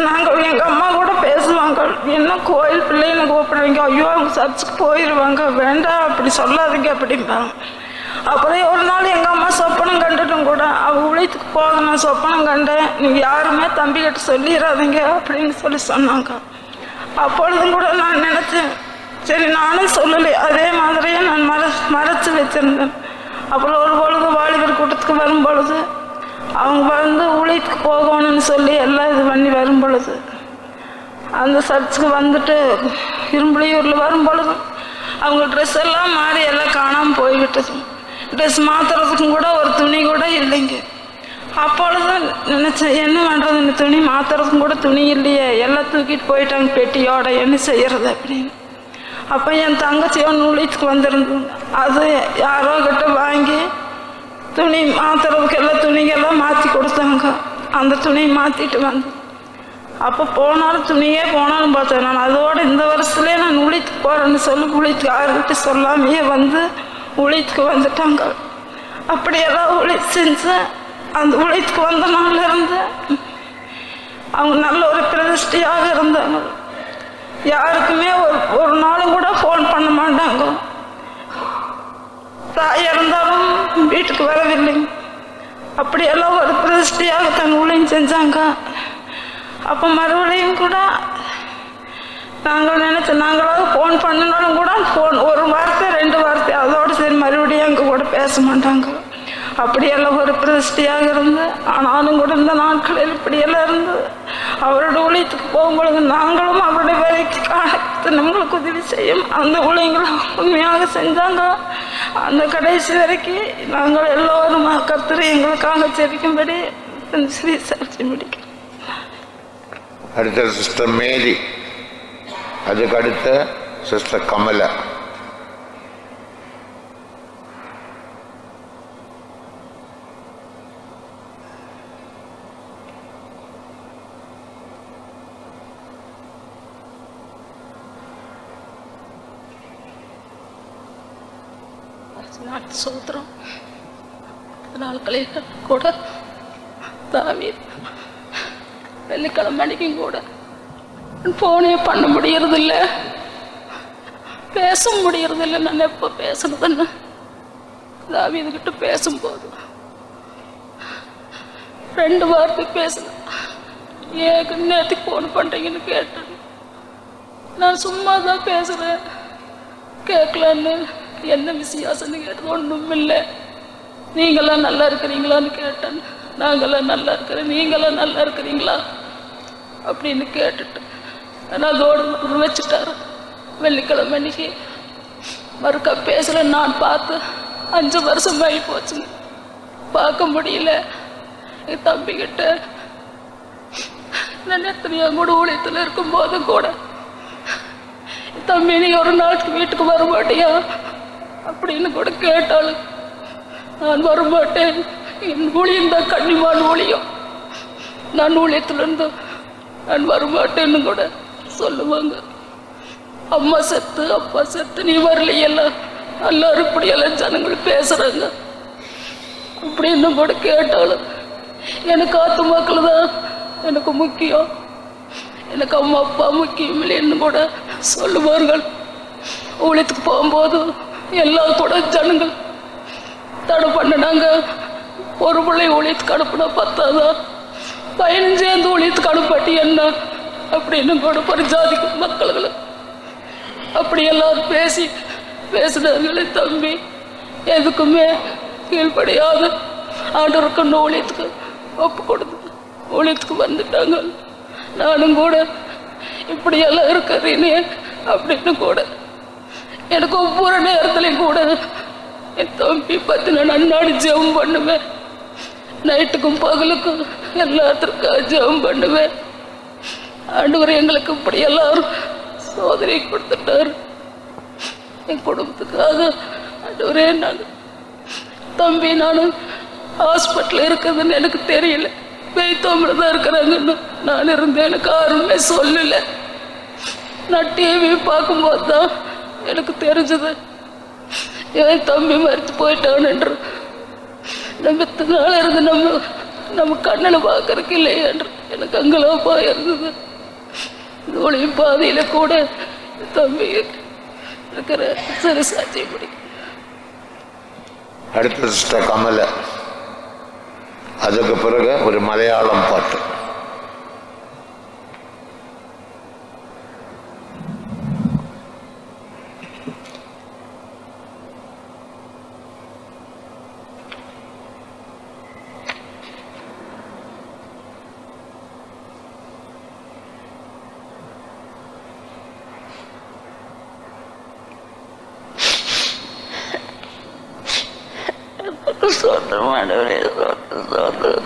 நாங்கள் எங்கள் அம்மா கூட பேசுவாங்க, என்ன கோயில் பிள்ளைன்னு கூப்பிடுவீங்க, ஐயோ அவங்க சர்ச்சுக்கு போயிடுவாங்க, வேண்டாம் அப்படி சொல்லாதீங்க அப்படிம்பாங்க. அப்புறம் ஒரு நாள் எங்கள் அம்மா சொப்பனம் கண்டுட்டும் கூட அவள் ஊழியத்துக்கு போக நான் சொப்பனம் கண்டேன், நீங்கள் யாருமே தம்பிக்கிட்ட சொல்லிடாதீங்க அப்படின்னு சொல்லி சொன்னாங்க. அப்பொழுதும் கூட நான் நினச்சேன், சரி நானும் சொல்லலை, அதே மாதிரியே நான் மறைச்சி வச்சுருந்தேன். அப்புறம் ஒரு பொழுது வாலிபர் கூட்டத்துக்கு வரும் பொழுது அவங்க வந்து ஊழியத்துக்கு போகணும்னு சொல்லி எல்லாம் இது பண்ணி வரும் பொழுது அந்த சர்ச்சுக்கு வந்துட்டு இரும்புலியூரில் வரும் பொழுது அவங்க ட்ரெஸ் எல்லாம் மாறி எல்லாம் காணாமல் போய்விட்டது. ட்ரெஸ் மாற்றுறதுக்கும் கூட ஒரு துணி கூட இல்லைங்க. அப்பொழுது நினச்சேன், என்ன பண்ணுறது, இந்த துணி மாற்றுறதுக்கும் கூட துணி இல்லையே, எல்லாம் தூக்கிட்டு போயிட்டாங்க பெட்டியோட, என்ன செய்கிறது அப்படின்னு. அப்போ என் தங்கச்சி ஒன்று ஊழியத்துக்கு வந்திருந்தது, அது யாரோ கிட்ட வாங்கி துணி மாற்றுறதுக்கு எல்லாம் துணிகள்லாம் மாற்றி கொடுத்தாங்க. அந்த துணியை மாற்றிட்டு வந்து அப்போ போனாலும் துணியே போனாலும் பார்த்தேன் நான். அதோடு இந்த வருஷத்துலேயே நான் ஊழியத்துக்கு போகிறேன்னு சொல்லி ஊழியத்துக்கு யாருக்கிட்ட சொல்லாமையே வந்து ஊழியத்துக்கு வந்துட்டாங்க. அப்படியெல்லாம் ஊழியம் செஞ்சேன். அந்த ஊழியத்துக்கு வந்த நாள்லேருந்து அவங்க நல்ல ஒரு பிரதிஷ்டையாக இருந்தாங்க. யாருக்குமே ஒரு நாளும் கூட ஃபோன் பண்ண மாட்டாங்க. தாய் இருந்தாலும் வீட்டுக்கு வரவில்லைங்க. அப்படியெல்லாம் ஒரு பிரதிஷ்டையாக தன் ஊழியம் செஞ்சாங்க. அப்போ மறுபடியும் கூட நாங்கள் நினச்சோம், நாங்களாவது ஃபோன் பண்ணினாலும் கூட ஃபோன் ஒரு வார்த்தை 2 வார்த்தை அதோடு சரி மறுபடியும் எங்கள் கூட பேச மாட்டாங்க. அப்படியெல்லாம் ஒரு பிரதிஷ்டையாக இருந்து ஆனாலும் கூட இந்த நாட்களில் இப்படியெல்லாம் இருந்து அவரோட ஊழியத்துக்கு போகும்பொழுது நாங்களும் அவருடைய வேலைக்கு காணத்து நம்மளுக்கு உதவி செய்யும் அந்த ஊழியங்களை உண்மையாக செஞ்சாங்க. அந்த கடைசி வரைக்கும் நாங்கள் எல்லோரும் கர்த்தரை எங்களுக்காக ஜெபிக்கும்படி ஸ்ரீ சாட்சி முடிக்கிறோம். அடுத்த சிஸ்டர் மேரி, அதுக்கு அடுத்த சிஸ்டர் கமலா. சோத்திரம் நாட்களில் கூட தாவீது வெள்ளிக்கிழமை அன்னைக்கும் கூட ஃபோனே பண்ண முடியறதில்ல, பேச முடியறதில்லை. நான் எப்போ பேசுறதுன்னு தாவீதுகிட்ட பேசும்போது 2 வார்த்தை பேசுனேன். ஏன் நேற்றுக்கு ஃபோன் பண்ணுறீங்கன்னு கேட்டேன். நான் சும்மா தான் பேசுகிறேன், கேட்கலன்னு என்ன வித்தியாசம்னு கேட்டது ஒன்றும் இல்லை. நீங்களாம் நல்லா இருக்கிறீங்களான்னு கேட்டேன். நாங்களாம் நல்லா இருக்கிறேன், நீங்களாம் நல்லா இருக்கிறீங்களா அப்படின்னு கேட்டுட்டு நான் அதோடு வச்சுட்டாரு. வெள்ளிக்கிழமை அன்னைக்கு மறுக்கா பேசல. நான் பார்த்து 5 வருஷம் ஆகி போச்சுங்க. பார்க்க முடியல. என் தம்பிக்கிட்ட நான் எத்தனையோ கூட ஊழியத்தில் இருக்கும்போது கூட, தம்பி நீ ஒரு நாளைக்கு வீட்டுக்கு வர மாட்டியா அப்படின்னு கூட கேட்டாலும் நான் வரமாட்டேன், என் ஊழியம் தான் கன்னிமான் ஊழியம், நான் ஊழியத்திலிருந்து நான் வரமாட்டேன்னு கூட சொல்லுவாங்க. அம்மா செத்து அப்பா செத்து நீ வரலையெல்லாம் எல்லாரும் இப்படியெல்லாம் ஜனங்கள் பேசுறாங்க அப்படின்னு கூட கேட்டாலும் எனக்கு ஆத்துமாக்கள் தான் எனக்கு முக்கியம், எனக்கு அம்மா அப்பா முக்கியம் இல்லைன்னு கூட சொல்லுவார்கள். ஊழியத்துக்கு போகும்போது எல்லாம் கூட ஜனங்கள் தடை பண்ணினாங்க. ஒரு பிள்ளை ஊழியத்துக்கு அனுப்புனா 10 15 ஊழியத்துக்கு அனுப்பாட்டி என்ன அப்படின்னு கூட ஒரு ஜாதிக்கு மக்கள்களை அப்படி எல்லாரும் பேசினார்களே. தம்பி எதுக்குமே கீழ்படியாது ஆண்டவருக்கு ஊழியத்துக்கு ஒப்பு கொடுத்து ஊழியத்துக்கு வந்துட்டாங்க. நானும் கூட இப்படியெல்லாம் இருக்கிறேனே அப்படின்னு கூட எனக்கு ஒவ்வொரு நேரத்துலையும் கூட என் தம்பி பற்றி நான் அன்னாடி ஜெபம் பண்ணுவேன். நைட்டுக்கும் பகலுக்கும் எல்லாத்திற்கும் ஜெபம் பண்ணுவேன். ஆண்டவர் எங்களுக்கு இப்படி எல்லாரும் சோதனை கொடுத்துட்டாரு. என் குடும்பத்துக்காக ஆண்டவரே, நான் தம்பி நானும் ஹாஸ்பிட்டல் இருக்குதுன்னு எனக்கு தெரியல, பெய்தோமில் தான் இருக்கிறாங்கன்னு நான் இருந்தேன். எனக்கு யாருமே சொல்லல. நான் டிவி பார்க்கும்போது தான் எனக்கு தெரிஞ்சது என் தம்பி மறித்து போயிட்டான்னு. நம்ம இத்தனை நாள் இருந்து நம்ம கண்ணில் பார்க்கறதுக்கு இல்லையான்று எனக்கு அங்கெல்லாம் இருந்தது. ஒளி பாதையில கூட தம்பி இருக்கிற சரி சாட்சியம் பிடிக்கும். அடுத்த சிஸ்டர் கமல, அதுக்கு பிறகு ஒரு மலையாளம் பாட்டு.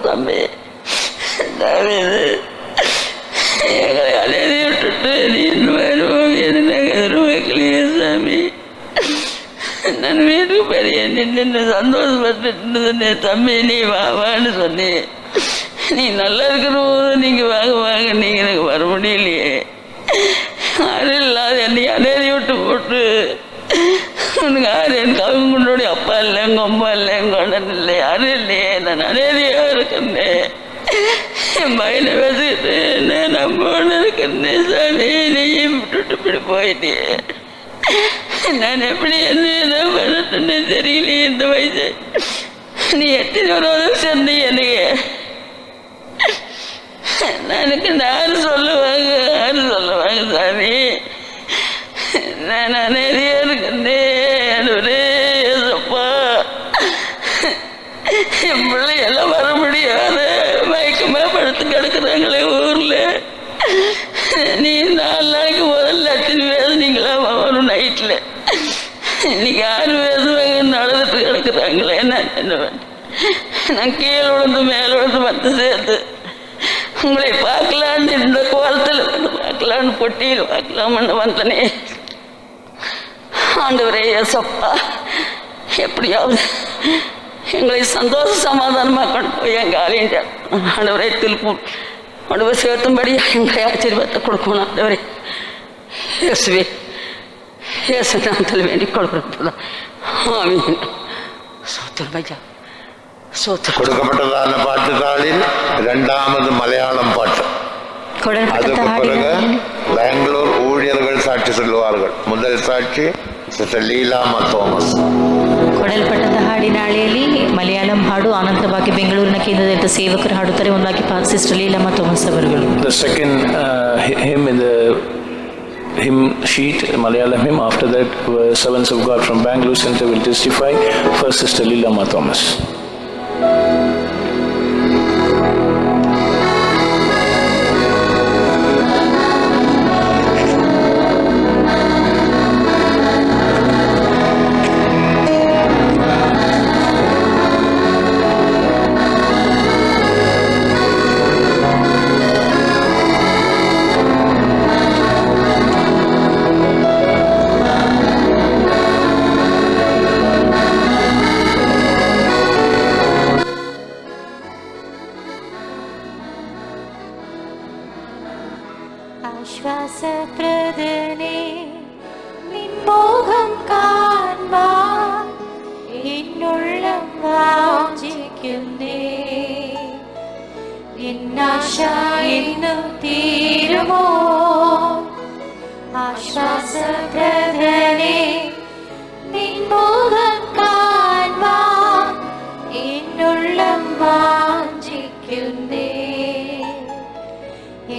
தம்பி எங்களை அலையை விட்டுட்டு நீ எதிர்வைக்கலையே சாமி. நான் வீட்டுக்கு பெரிய நின்று சந்தோஷப்பட்டு தம்பி நீ வான்னு சொன்னேன். நீ நல்லா இருக்கிற போது நீங்கள் வாங்க நீங்கள் எனக்கு வர முடியலையே. அது இல்லாத என்னை அலையை விட்டு போட்டு உனக்கு யார் என் கவுங்களுடைய அப்பா இல்லை, எங்கள் அம்மா இல்லை, எங்கள் அண்ணன் இல்லை, யாரும் இல்லையே. நான் அநேதியாக இருக்கேன். என் பையனை வச்சுக்கிட்டு நான் நம்மோடு இருக்கேன் சாமி. நீயும் விட்டுட்டு இப்படி போயிட்டே நான் எப்படி என்ன பண்ணட்டுன்னு தெரியலையே. இந்த வயசு நீ 8 வருடம் சேர்ந்து எனக்கு எனக்கு யாரு சொல்லுவாங்க சாமி. நான் அநேதியாக இருக்கேன். அப்பா என் பிள்ளையெல்லாம் வர முடியாது, மயக்கமா படுத்து கிடக்குறாங்களே ஊர்ல. நீ 4 நாளைக்கு முதல்ல அத்தனை பேசுனீங்களா வரும் நைட்டில். இன்னைக்கு 6 பேசுவாங்க நடந்துட்டு கிடக்குறாங்களே. நான் என்ன பண்ணேன்? நான் கீழே விழுந்து மேலே விழுந்து வந்து சேர்த்து உங்களை பார்க்கலான்னு இந்த கோலத்தில் பார்க்கலான்னு பொட்டியில் பார்க்கலாம்னு வந்தனே. ஆண்டவரே ஏசப்பா, எப்படியாவது எங்களை சந்தோஷ சமாதானமாக கொண்டு போய் எங்கள் ஆலயண்ட ஆண்டவரே திருப்பூர் கொண்டு போய் சேர்த்தும்படி எங்களை ஆச்சரியத்தை கொடுக்கணும். ஆண்டவரே இயேசுவே, இயேசு நாமத்தில் வேண்டிக் கொடுக்குறதுதான். ஆமீன். சோத்திரம் ஐயா, சோத்திரம். கொடுக்கப்பட்டதான பாட்டுத்தாளில் 2வது மலையாளம் பாட்டு. அதுக்கு பிறகு பெங்களூர் ஊழியர்கள் சாட்சி சொல்லுவார்கள். முதல் சாட்சி ಸಿಸ್ಟರ್ ಲೀಲಾಮ್ಮ ಥಾಮಸ್. ಕೊಡಲ್ಪಟ್ಟಂತ ಹಾಡಿನ ಹಾಳೆಯಲ್ಲಿ ಮಲಯಾಳಂ ಹಾಡು, ಅನಂತವಾಗಿ ಬೆಂಗಳೂರಿನ ಕೇಂದ್ರದಿಂದ ಸೇವಕರು ಹಾಡುತ್ತಾರೆ. ಒಂದಾಗಿ ಸಿಸ್ಟರ್ ಲೀಲಾಮ್ಮ ಥಾಮಸ್ ಅವರುಗಳು. The second hymn in the hymn sheet, Malayalam hymn. After that, servants of God from Bangalore Center will testify. First, Sister Lilama Thomas. ആശ്വാസപ്രദനേ നിൻ മോഹം കാൺമാൻ എന്നുള്ളം വാഞ്ചിക്കുന്നേ. എന്നാശ എന്നും തീരുമോ? ആശ്വാസപ്രദനേ നിൻ മോഹം കാൺമാൻ എന്നുള്ളം വാഞ്ചിക്കുന്നേ.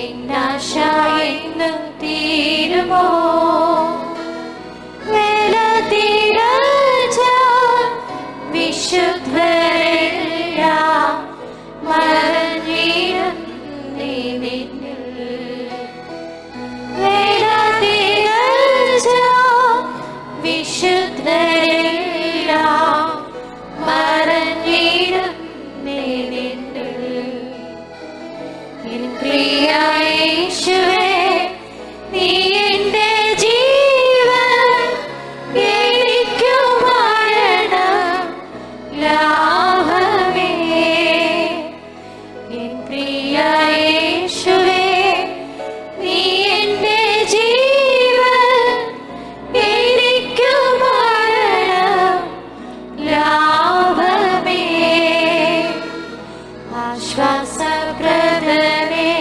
എന്നാശ എന്നും തീരുമോ? വേല തീരച്ച വിശുദ്ധരെല്ലാം മറഞ്ഞിരുന്നേ നിന്നിൽ. വേല തീരച്ച വിശുദ്ധരെല്ലാം മറഞ്ഞിരുന്നേ നിന്നിൽ. പ്രിയ യേശുവേ, നീ എന്റെ ജീവൻ, എനിക്കു മരണം ലാഭമേ. പ്രിയ യേശുവേ, നീ എന്റെ ജീവൻ, എനിക്കു മരണം ലാഭമേ. ആശ്വാസപ്രദനേ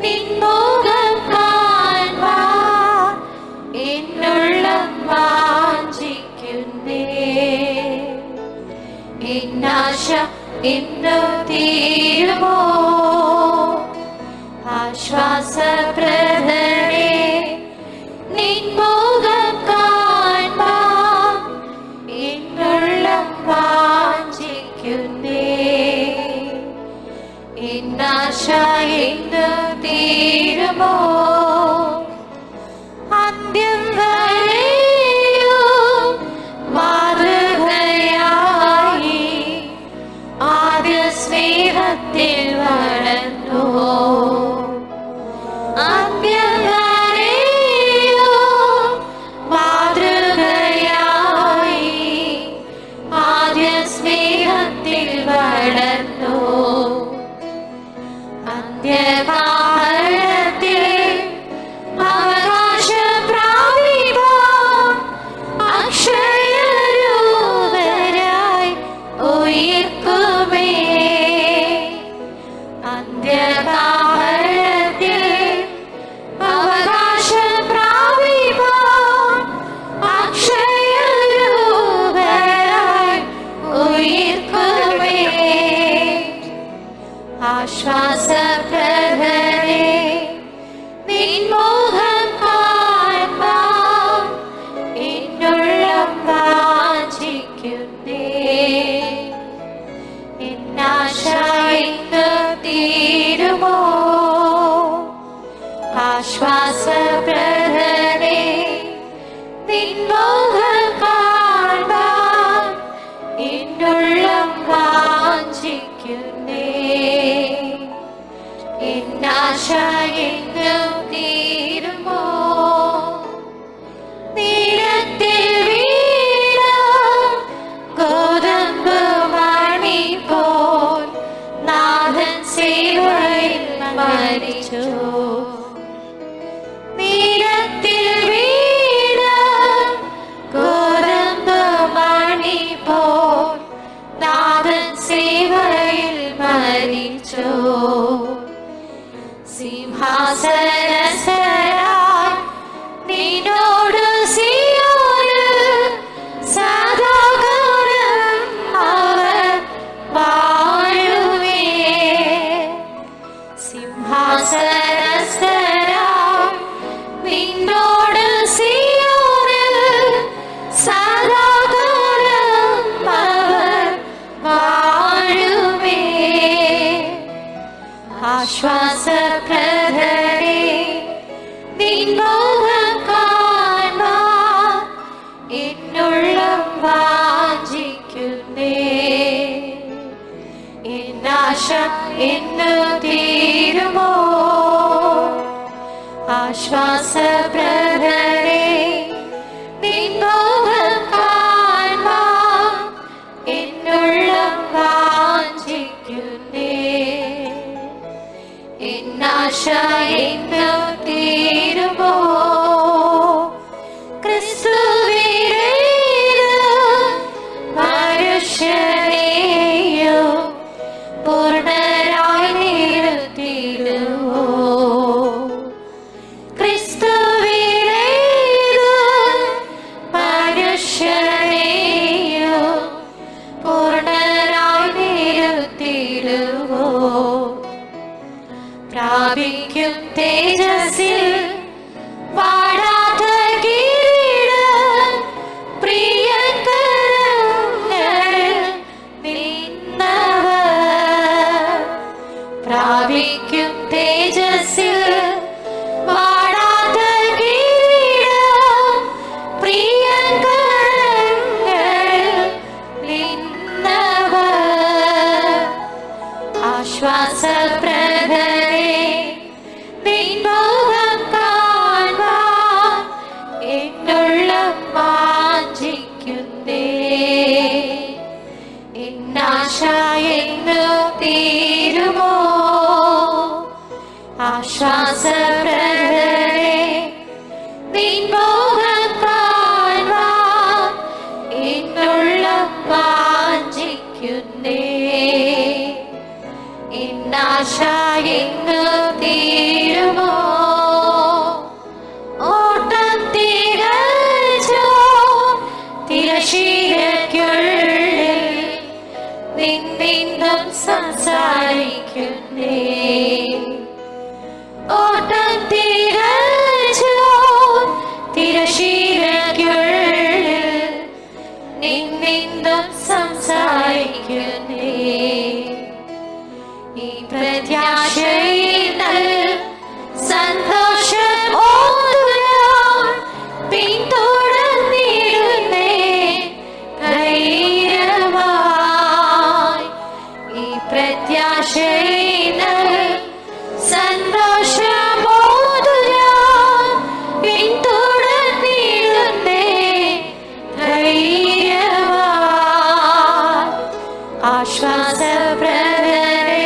നിൻ മോഹം കാൺമാൻ എന്നുള്ളം വാഞ്ചിക്കുന്നേ. എന്നാശ എന്നു തീരുമോ? ആശ്വാസപ്രദനേ നിൻ മോഹം കാൺമാൻ എന്നുള്ളം വാഞ്ചിക്കുന്നേ. എന്നാശ എന്നു തീരുമോ? അന്ത്യം വരെയും മാതൃകയായി ആദ്യ സ്നേഹത്തിൽ വളർന്നു. അന്ത്യം വരെയും മാതൃകയായി ആദ്യ സ്നേഹത്തിൽ വളർന്നു. അന്ത്യകാലത്തിൽ അവകാശം പ്രാപിപ്പാൻ അക്ഷയരൂപരായി ഉയിർക്കുമേ. അന്ത്യകാലത്തിൽ അവകാശം പ്രാപിപ്പാൻ അക്ഷയരൂപരായി ഉയിർക്കുമേ. ആശ്വാസപ്രദനേ നിൻ മോഹം കാൺമാൻ എന്നുള്ളം വാഞ്ചിക്കുന്നേ. എന്നാശ എന്നു തീരുമോ? ആശ്വാസപ്രദനേ നിൻ മോഹം കാൺമാൻ എന്നുള്ളം വാഞ്ചിക്കുന്നേ. എന്നാശ എന്നു തീരുമോ? നീലത്തിൽ വീണ ഗോതമ്പ് മണി പോൽ നാഥൻ സേവയിൽ മരിച്ചു. നീലത്തിൽ വീണ ഗോതമ്പ് മണി പോൽ നാഥൻ സേവയിൽ മരിച്ചു. സിംഹാസനസ്ഥനായി നിന്നോട് സിയോനിൽ സദാകാലം അവർ വാഴുമേ. സിംഹാസനസ്ഥനായി എന്നാശ എന്ന് തീരുമോ ആശ്വാസപ്രദരേ നിൻമുഖം കാൺമാൻ എന്നുള്ളം വാഞ്ചിക്കുന്നേ എന്നാശ എന്ന് തീരുമോ ക്രിസ്തുവിലേത് മനുഷ്യനെയോ പൂർണ്ണരായി നിർത്തിയിടുവോ ക്രിസ്തുവിലേത് മനുഷ്യനെയോ പൂർണ്ണരായി നിർത്തിയിടുവോ പ്രാപിക്കും തേജസ്സിൽ വാടാത്ത കിരീടം പ്രിയകരങ്ങളിൽ നിന്നവർ പ്രാപിക്കും തേജസ്സിൽ വാടാത്ത കിരീടം പ്രിയകരങ്ങളിൽ നിന്നവർ ആശ്വാസപ്രദരേ നിൻമുഖം കാൺമാൻ എന്നുള്ളം വാഞ്ചിക്കുന്നേ എന്നാശ എന്നു തീരുമോ ആശ്വാസപ്രദരേ നിൻമുഖം കാൺമാൻ എന്നുള്ളം വാഞ്ചിക്കുന്നേ എന്നാശ എന്നു തീരുമോ ഓട്ടം തികച്ചോ തിരശീലയ്ക്കുള്ളിൽ നിന്നും സംസാരിക്കുന്നേ ഓട്ടം തികച്ചോ തിരശീലയ്ക്കുള്ളിൽ നിന്നും സംസാരിക്കുന്നേ ഈ പ്രത്യാശയിൽ സന്തോഷമോതുവാൻ പിന്തുടർന്നിടുന്നേ ധൈര്യമായി ഈ പ്രത്യാശയിൽ സന്തോഷമോതുവാൻ പിന്തുടർന്നിടുന്നേ ധൈര്യമായി ആശ്വാസപ്രദരേ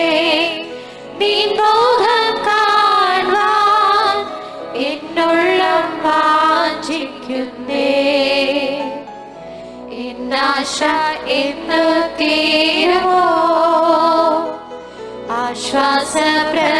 നിൻമുഖം കാൺമാൻ എന്നുള്ളം വാഞ്ചിക്കുന്നേ എന്നാശ എന്ന് തീരുമോ ആശ്വാസപ്രദരേ